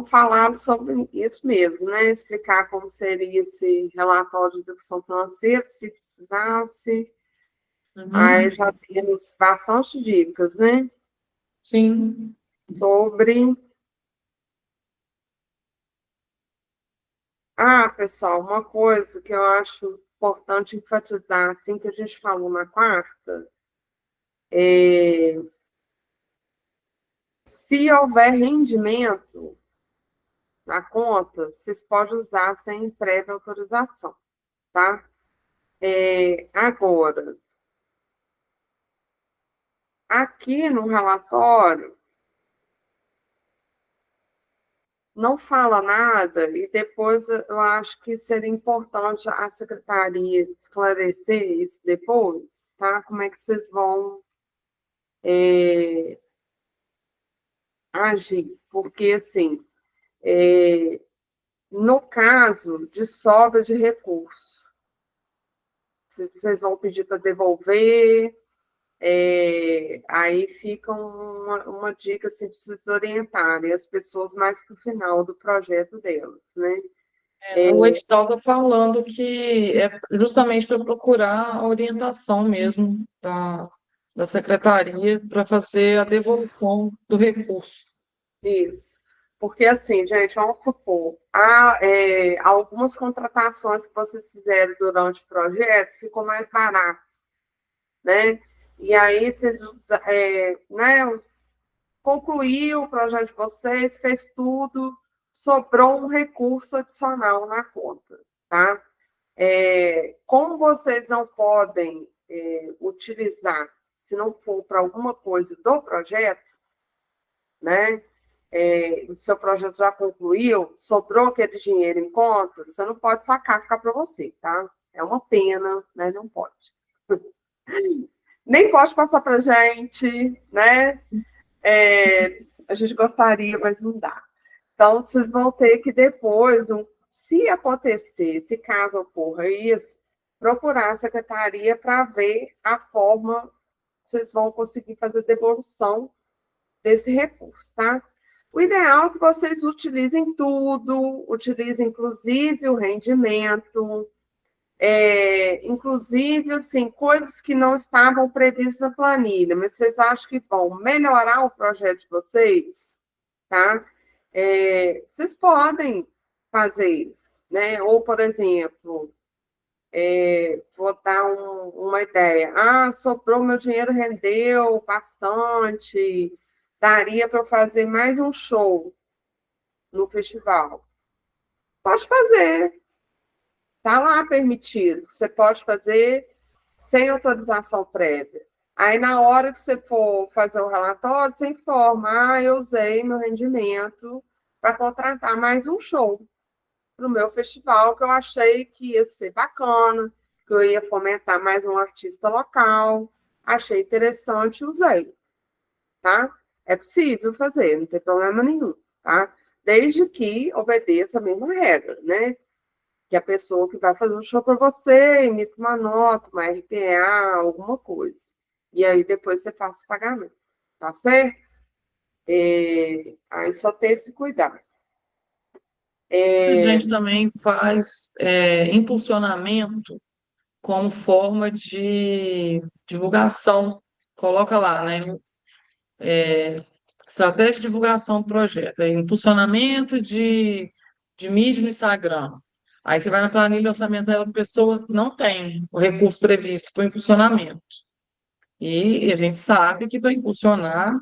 falaram sobre isso mesmo, né? Explicar como seria esse relatório de execução financeira, se precisasse. Aí Uhum. já temos bastante dicas, né? Sim. Sobre. Ah, pessoal, uma coisa que eu acho importante enfatizar, assim que a gente falou na quarta, é se houver rendimento na conta, vocês podem usar sem prévia autorização, tá? Agora, aqui no relatório, não fala nada, e depois eu acho que seria importante a secretaria esclarecer isso depois, tá? Como é que vocês vão agir? Porque, assim, no caso de sobra de recurso, se vocês vão pedir para devolver, aí fica uma dica assim, para vocês orientarem as pessoas mais para o final do projeto delas, né? O edital está falando que é justamente para procurar a orientação mesmo da secretaria para fazer a devolução do recurso. Isso. Porque, assim, gente, vamos supor, há algumas contratações que vocês fizeram durante o projeto ficou mais barato, né? E aí vocês né, concluiu o projeto de vocês, fez tudo, sobrou um recurso adicional na conta, tá? Como vocês não podem utilizar, se não for para alguma coisa do projeto, né? O seu projeto já concluiu, sobrou aquele dinheiro em conta, você não pode sacar, ficar para você, tá? É uma pena, né? Não pode. Nem pode passar para a gente, né? A gente gostaria, mas não dá. Então, vocês vão ter que depois, se acontecer, se caso ocorra isso, procurar a secretaria para ver a forma que vocês vão conseguir fazer devolução desse recurso, tá? O ideal é que vocês utilizem tudo, utilizem inclusive o rendimento, inclusive, assim, coisas que não estavam previstas na planilha, mas vocês acham que vão melhorar o projeto de vocês, tá? Vocês podem fazer, né? Ou, por exemplo, vou dar uma ideia. Ah, sobrou, meu dinheiro rendeu bastante, daria para eu fazer mais um show no festival. Pode fazer, está lá permitido. Você pode fazer sem autorização prévia. Aí, na hora que você for fazer o relatório, você informa: eu usei meu rendimento para contratar mais um show para o meu festival, que eu achei que ia ser bacana, que eu ia fomentar mais um artista local. Achei interessante, usei, tá? É possível fazer, não tem problema nenhum, tá? Desde que obedeça a mesma regra, né? Que a pessoa que vai fazer um show para você emite uma nota, uma RPA, alguma coisa. E aí depois você faz o pagamento, tá certo? Aí só ter esse cuidado. A gente também faz impulsionamento como forma de divulgação. Coloca lá, né? Estratégia de divulgação do projeto, impulsionamento de mídia no Instagram. Aí você vai na planilha orçamentária da pessoa, não tem o recurso previsto para o impulsionamento. E a gente sabe que para impulsionar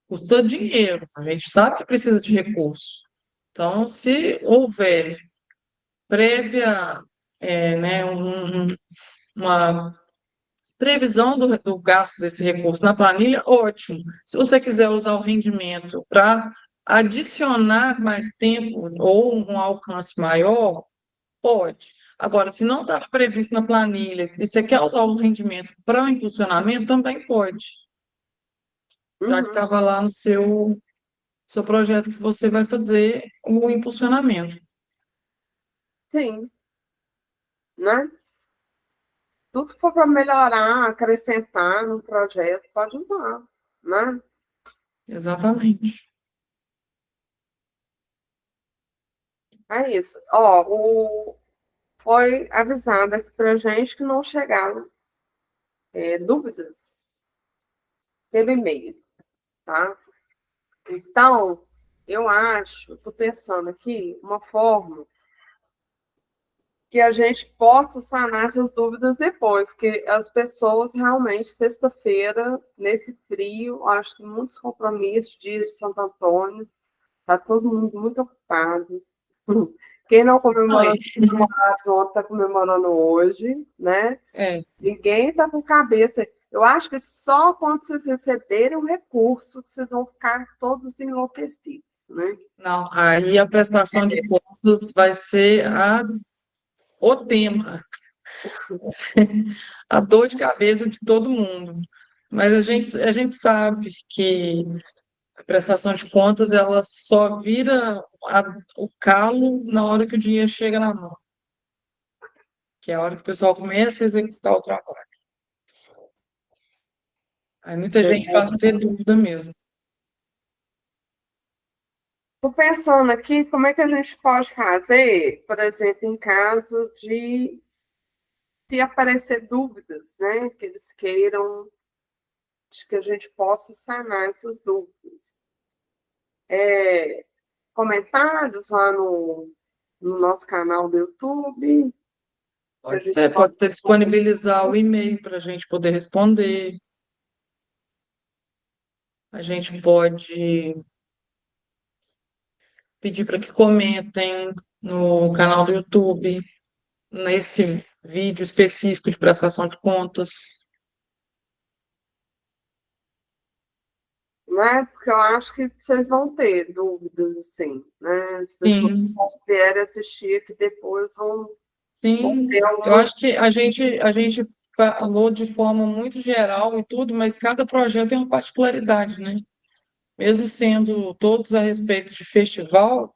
custa dinheiro, a gente sabe que precisa de recurso. Então, se houver prévia, né, uma previsão do gasto desse recurso na planilha, ótimo. Se você quiser usar o rendimento para adicionar mais tempo ou um alcance maior, pode. Agora, se não está previsto na planilha e você quer usar o rendimento para o impulsionamento, também pode, já que Uhum, estava lá no seu projeto que você vai fazer o impulsionamento. sim, né? Tudo que for para melhorar, acrescentar no projeto, pode usar, né? Exatamente. É isso. Ó, foi avisado aqui para gente que não chegaram dúvidas pelo e-mail, tá? Então, eu acho, estou pensando aqui, uma forma que a gente possa sanar essas dúvidas depois, que as pessoas realmente, sexta-feira, nesse frio, acho que muitos compromissos, dia de Santo Antônio, está todo mundo muito ocupado. Quem não comemorou Oi. ontem está comemorando hoje, né? É, Ninguém está com cabeça. Eu acho que só quando vocês receberem o recurso que vocês vão ficar todos enlouquecidos, né? não, aí a prestação de contas vai ser o tema, a dor de cabeça de todo mundo. Mas a gente sabe que a prestação de contas ela só vira o calo na hora que o dinheiro chega na mão, que é a hora que o pessoal começa a executar o trabalho. Aí muita gente passa a ter dúvida mesmo. Estou pensando aqui como é que a gente pode fazer, por exemplo, em caso de se aparecer dúvidas, né? Que eles queiram que a gente possa sanar essas dúvidas. Comentários lá no nosso canal do YouTube, que a gente Pode ser disponibilizar o e-mail para a gente poder responder. A gente pode pedir para que comentem no canal do YouTube, nesse vídeo específico de prestação de contas. né? Porque eu acho que vocês vão ter dúvidas, assim, né? As pessoas Sim, que vierem assistir, que depois vão sim. ter Eu algumas. acho que a gente falou de forma muito geral e tudo, mas cada projeto tem uma particularidade, né? Mesmo sendo todos a respeito de festival,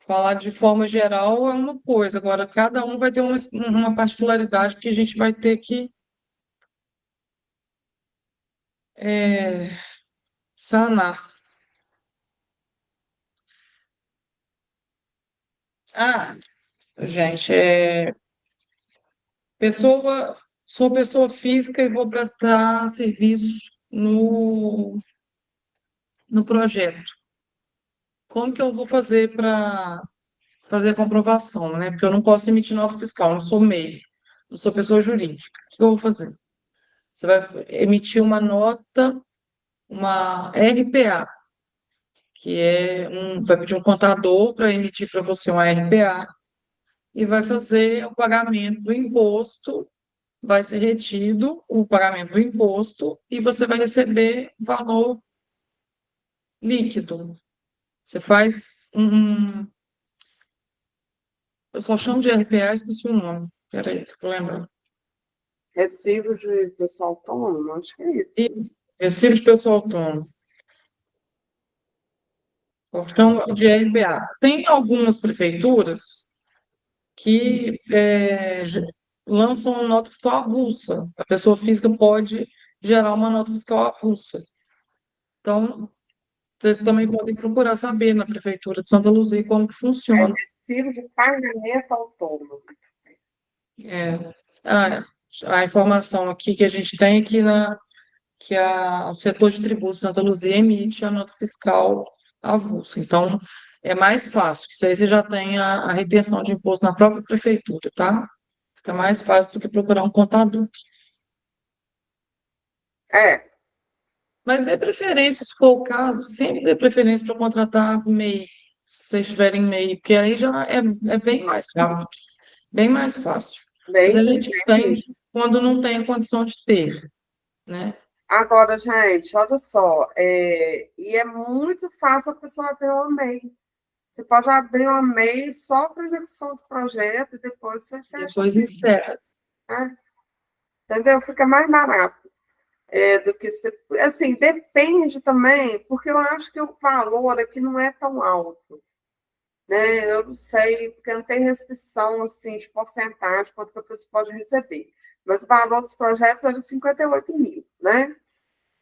falar de forma geral é uma coisa, agora cada um vai ter uma particularidade que a gente vai ter que é, sanar. Ah, gente, sou pessoa física e vou prestar serviço no projeto. Como que eu vou fazer para fazer a comprovação, né? Porque eu não posso emitir nota fiscal, eu não sou MEI, não sou pessoa jurídica. O que eu vou fazer? Você vai emitir uma nota, uma RPA, vai pedir um contador para emitir para você uma RPA e vai fazer o pagamento do imposto, vai ser retido o pagamento do imposto e você vai receber valor líquido. Você faz eu só chamo de RPA, esqueci o nome. Peraí, que eu lembro. Recibo de pessoal autônomo, acho que é E isso. Recibo de pessoa autônoma. Então, de RPA. Tem algumas prefeituras que lançam nota fiscal avulsa. A pessoa física pode gerar uma nota fiscal avulsa. Então, vocês também podem procurar saber na Prefeitura de Santa Luzia como que funciona. Recibo de pagamento autônomo. É, a informação aqui que a gente tem aqui o setor de tributos de Santa Luzia emite a nota fiscal avulsa. Então, é mais fácil, que isso aí você já tem a retenção de imposto na própria prefeitura, tá? Fica mais fácil do que procurar um contador. É, Mas dê preferência, se for o caso, sempre dê preferência para contratar MEI, se vocês tiverem MEI, porque aí já é bem mais rápido, bem mais fácil. Mas a bem, gente bem. entende quando não tem a condição de ter, né? Agora, gente, olha só, e é muito fácil a pessoa abrir uma MEI. Você pode abrir uma MEI só para execução do projeto e depois você fecha, Depois encerra. né? Entendeu? Fica mais barato do que você. Assim, depende também, porque eu acho que o valor aqui não é tão alto, né? Eu não sei, porque não tem restrição assim, de porcentagem, quanto que a pessoa pode receber. Mas o valor dos projetos é de 58 mil, né?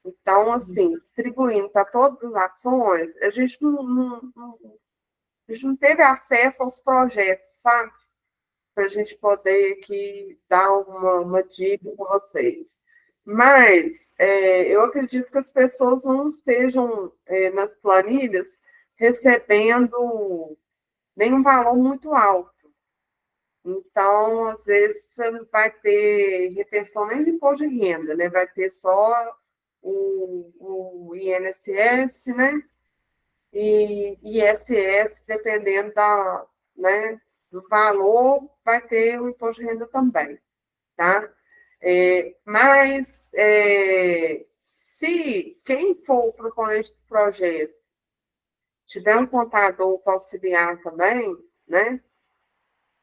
Então, assim, distribuindo para todas as ações, a gente A gente não teve acesso aos projetos, sabe? Para a gente poder aqui dar uma dica para vocês. Mas eu acredito que as pessoas não estejam nas planilhas recebendo nenhum valor muito alto. Então, às vezes, você não vai ter retenção nem de imposto de renda, né? Vai ter só o INSS, né? E ISS, dependendo né, do valor, vai ter o imposto de renda também, tá? Mas, se quem for o proponente do projeto tiver um contador para auxiliar também, né?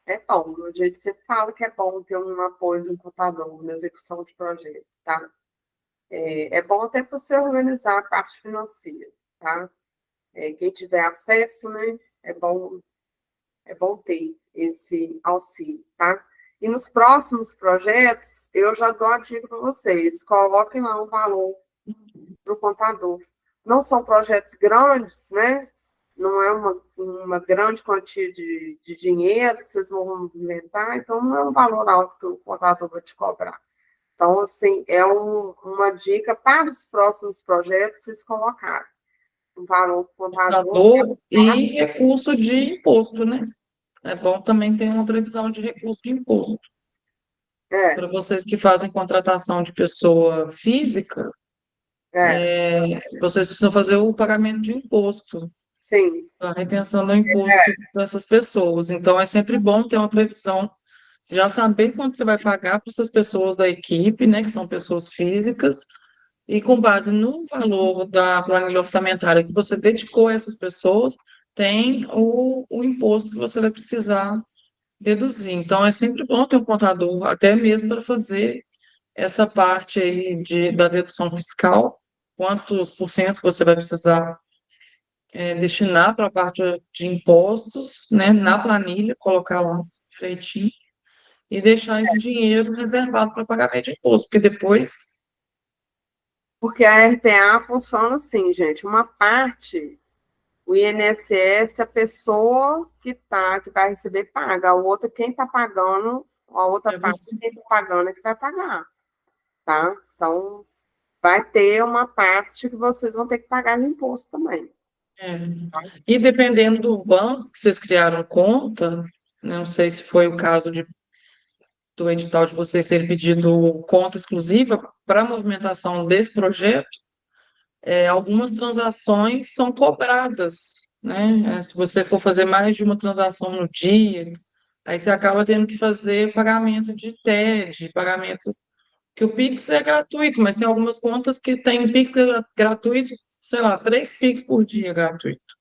É bom, a gente sempre fala que é bom ter um apoio de um contador na execução de projeto, tá? É bom até para você organizar a parte financeira, tá? Quem tiver acesso, né? É bom ter esse auxílio, tá? E nos próximos projetos, eu já dou a dica para vocês, coloquem lá um valor para o contador. Não são projetos grandes, né? Não é uma grande quantia de dinheiro que vocês vão movimentar, então não é um valor alto que o contador vai te cobrar. Então, assim, é uma dica para os próximos projetos vocês colocarem. Um valor do contador. Contador e recurso de imposto, né? É bom também ter uma previsão de recurso de imposto. É, Para vocês que fazem contratação de pessoa física, é, vocês precisam fazer o pagamento de imposto, sim, a retenção do imposto dessas pessoas. Então, é sempre bom ter uma previsão, já saber quanto você vai pagar para essas pessoas da equipe, né, que são pessoas físicas, e com base no valor da planilha orçamentária que você dedicou a essas pessoas, tem o imposto que você vai precisar deduzir. Então, é sempre bom ter um contador, até mesmo para fazer essa parte aí da dedução fiscal, quantos por cento você vai precisar destinar para a parte de impostos, né, na planilha, colocar lá direitinho, e deixar esse dinheiro reservado para pagamento de imposto, porque depois porque a RPA funciona assim, gente. Uma parte, o INSS, a pessoa que vai receber paga, a outra, quem está pagando, a outra é parte, você. quem está pagando é que vai pagar, tá? Então, vai ter uma parte que vocês vão ter que pagar no imposto também. É. E dependendo do banco que vocês criaram conta, não sei se foi o caso do edital de vocês terem pedido conta exclusiva para a movimentação desse projeto, algumas transações são cobradas, né? Se você for fazer mais de uma transação no dia, aí você acaba tendo que fazer pagamento de TED, pagamento que o Pix é gratuito, mas tem algumas contas que tem Pix gratuito, sei lá, 3 Pix por dia gratuito.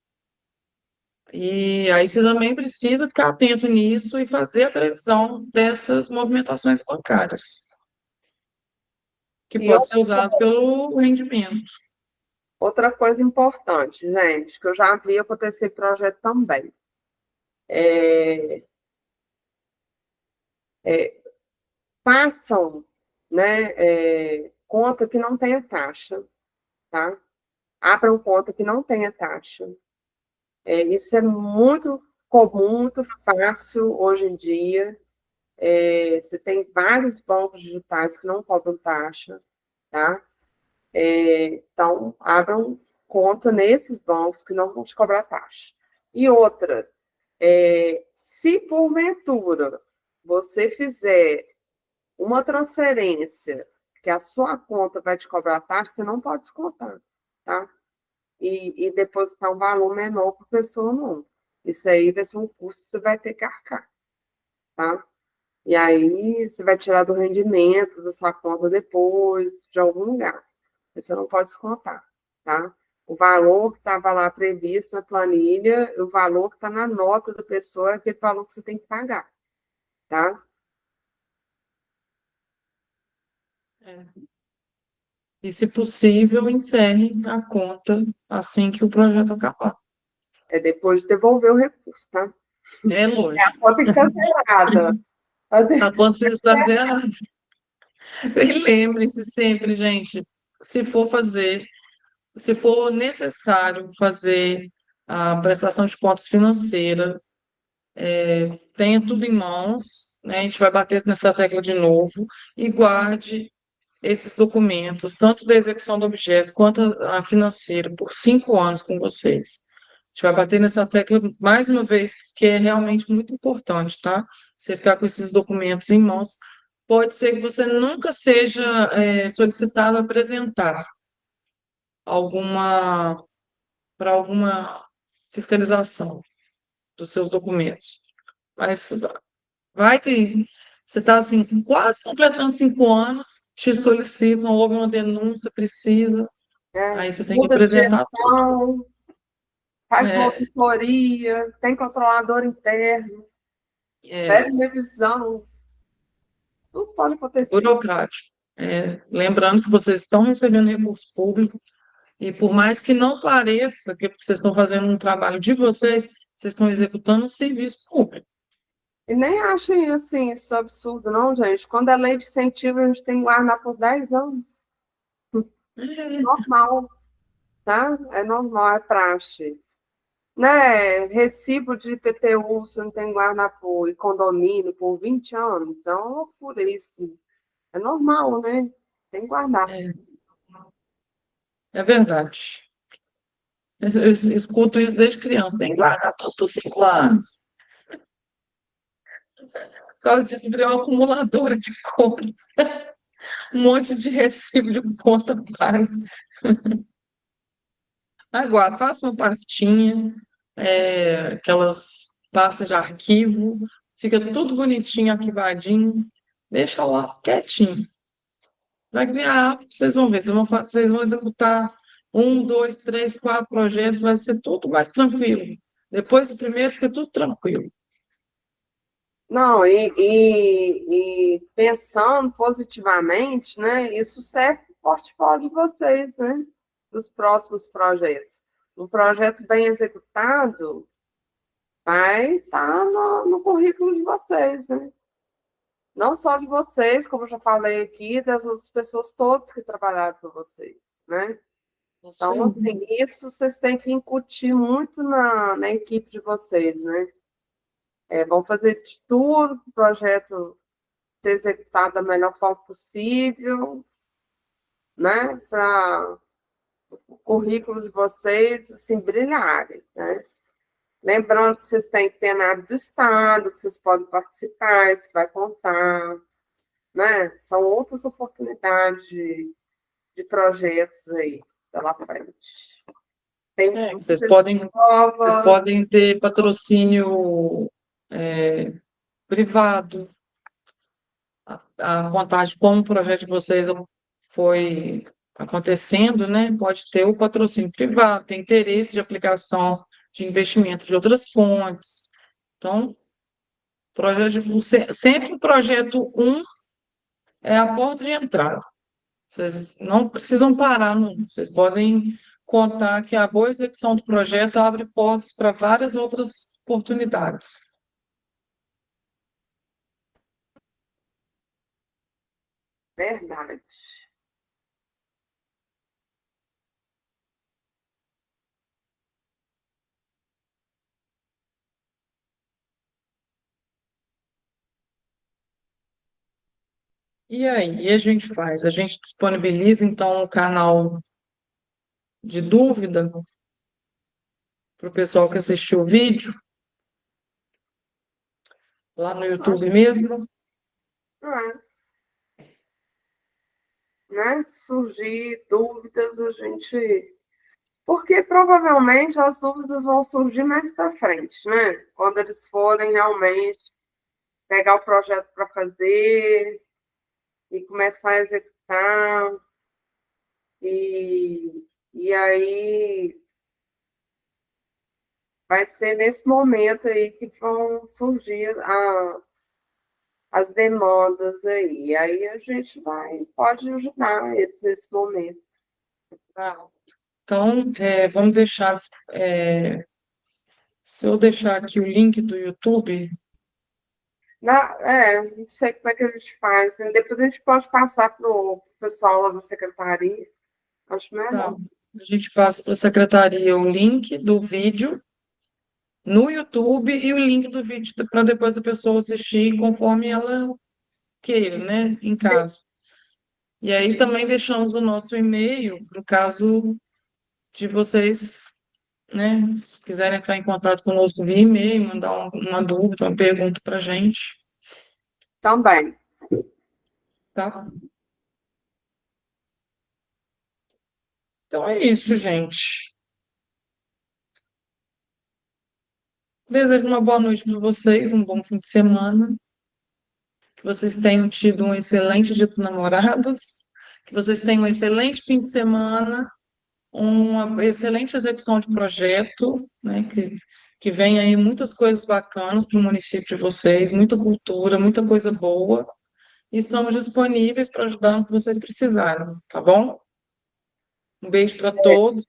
E aí você também precisa ficar atento nisso e fazer a previsão dessas movimentações bancárias, que E pode ser usado pelo rendimento. outra coisa importante, gente, que eu já vi acontecer em projeto também. Façam, né, conta que não tenha taxa, tá? Abram conta que não tenha taxa. Isso é muito comum, muito fácil hoje em dia. Você tem vários bancos digitais que não cobram taxa, tá? Então, abram conta nesses bancos que não vão te cobrar taxa. E outra, se porventura você fizer uma transferência que a sua conta vai te cobrar taxa, você não pode descontar, tá? E depositar um valor menor para a pessoa, não. Isso aí vai ser um custo que você vai ter que arcar, tá? E aí você vai tirar do rendimento da sua conta depois, de algum lugar. Você não pode descontar, tá? O valor que estava lá previsto na planilha, o valor que está na nota da pessoa é aquele valor que você tem que pagar, tá? É. E, se possível, encerre a conta assim que o projeto acabar. É depois de devolver o recurso, tá? É A lógico. conta tem que estar zerada. A conta está zerada. E lembre-se sempre, gente, se for necessário fazer a prestação de contas financeira, tenha tudo em mãos, né? A gente vai bater nessa tecla de novo e guarde esses documentos, tanto da execução do objeto quanto a financeira, por 5 anos com vocês. A gente vai bater nessa tecla mais uma vez, porque é realmente muito importante, tá? Você ficar com esses documentos em mãos. Pode ser que você nunca seja solicitado a apresentar alguma para alguma fiscalização dos seus documentos. Mas vai que você está assim, quase completando 5 anos, te solicitam, houve uma denúncia, precisa, aí você tem que Muda de apresentar tudo. gestão, faz uma É, auditoria, tem controlador interno, é, pede revisão, tudo pode é acontecer. burocrático. Lembrando que vocês estão recebendo recurso público, e por mais que não pareça que vocês estão fazendo um trabalho de vocês, vocês estão executando um serviço público. E nem achem assim, isso absurdo, não, gente. Quando é lei de incentivo, a gente tem que guardar por 10 anos. É, Normal, tá? É normal, é praxe. Né? Recibo de IPTU, você não tem guarda-por, e condomínio por 20 anos, é uma loucura isso. É normal, né? Tem que guardar. é, é verdade. Eu escuto isso desde criança. Tem que guardar tudo por 5 anos. Por causa disso, virei uma acumuladora de contas. Um monte de recibo de conta paga. Agora, faça uma pastinha, aquelas pastas de arquivo, fica tudo bonitinho, arquivadinho. Deixa lá, quietinho. Vai criar rápido, vocês vão ver. Vocês vão executar 1, 2, 3, 4 projetos, vai ser tudo mais tranquilo. Depois do primeiro, fica tudo tranquilo. Não, e pensando positivamente, né? Isso serve para o portfólio de vocês, né? Dos próximos projetos. Um projeto bem executado vai estar no currículo de vocês, né? Não só de vocês, como eu já falei aqui, das outras pessoas todas que trabalharam com vocês, né? Isso Então, aí. assim, isso vocês têm que incutir muito na equipe de vocês, né? Vão fazer de tudo para o projeto ser executado da melhor forma possível, né? Para o currículo de vocês, assim, brilharem, né? Lembrando que vocês têm que ter na área do Estado, que vocês podem participar, isso vai contar, né? São outras oportunidades de projetos aí pela frente. Tem Vocês muitas podem, vocês provas, podem ter patrocínio é, privado, a contagem como o projeto de vocês foi acontecendo, né? Pode ter o patrocínio privado, tem interesse de aplicação de investimento de outras fontes. Então, sempre o projeto um é a porta de entrada. Vocês não precisam parar, não. Vocês podem contar que a boa execução do projeto abre portas para várias outras oportunidades. verdade. E aí, a gente faz? A gente disponibiliza, então, o canal de dúvida para o pessoal que assistiu o vídeo, lá no YouTube Acho mesmo. que é, né? Surgir dúvidas, a gente. Porque provavelmente as dúvidas vão surgir mais para frente, né? Quando eles forem realmente pegar o projeto para fazer e começar a executar. E aí vai ser nesse momento aí que vão surgir as demandas aí. Aí a gente pode ajudar eles nesse momento. Tá? Então, vamos deixar, se eu deixar aqui o link do YouTube, Não sei como é que a gente faz, né? Depois a gente pode passar para o pessoal lá da secretaria. Acho tá? melhor. A gente passa para a secretaria o link do vídeo no YouTube e o link do vídeo para depois a pessoa assistir conforme ela queira, né, em casa. E aí também deixamos o nosso e-mail, para o caso de vocês, né, se quiserem entrar em contato conosco via e-mail, mandar uma dúvida, uma pergunta para a gente, Também. tá? Então é isso, gente. Desejo uma boa noite para vocês, um bom fim de semana, que vocês tenham tido um excelente Dia dos Namorados, que vocês tenham um excelente fim de semana, uma excelente execução de projeto, né, que venha aí muitas coisas bacanas para o município de vocês, muita cultura, muita coisa boa. E estamos disponíveis para ajudar no que vocês precisarem, tá bom? Um beijo para todos.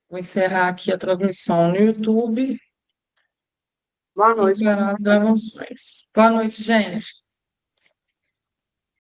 Vou encerrar aqui a transmissão no YouTube Boa e noite. parar as gravações. Boa noite, gente.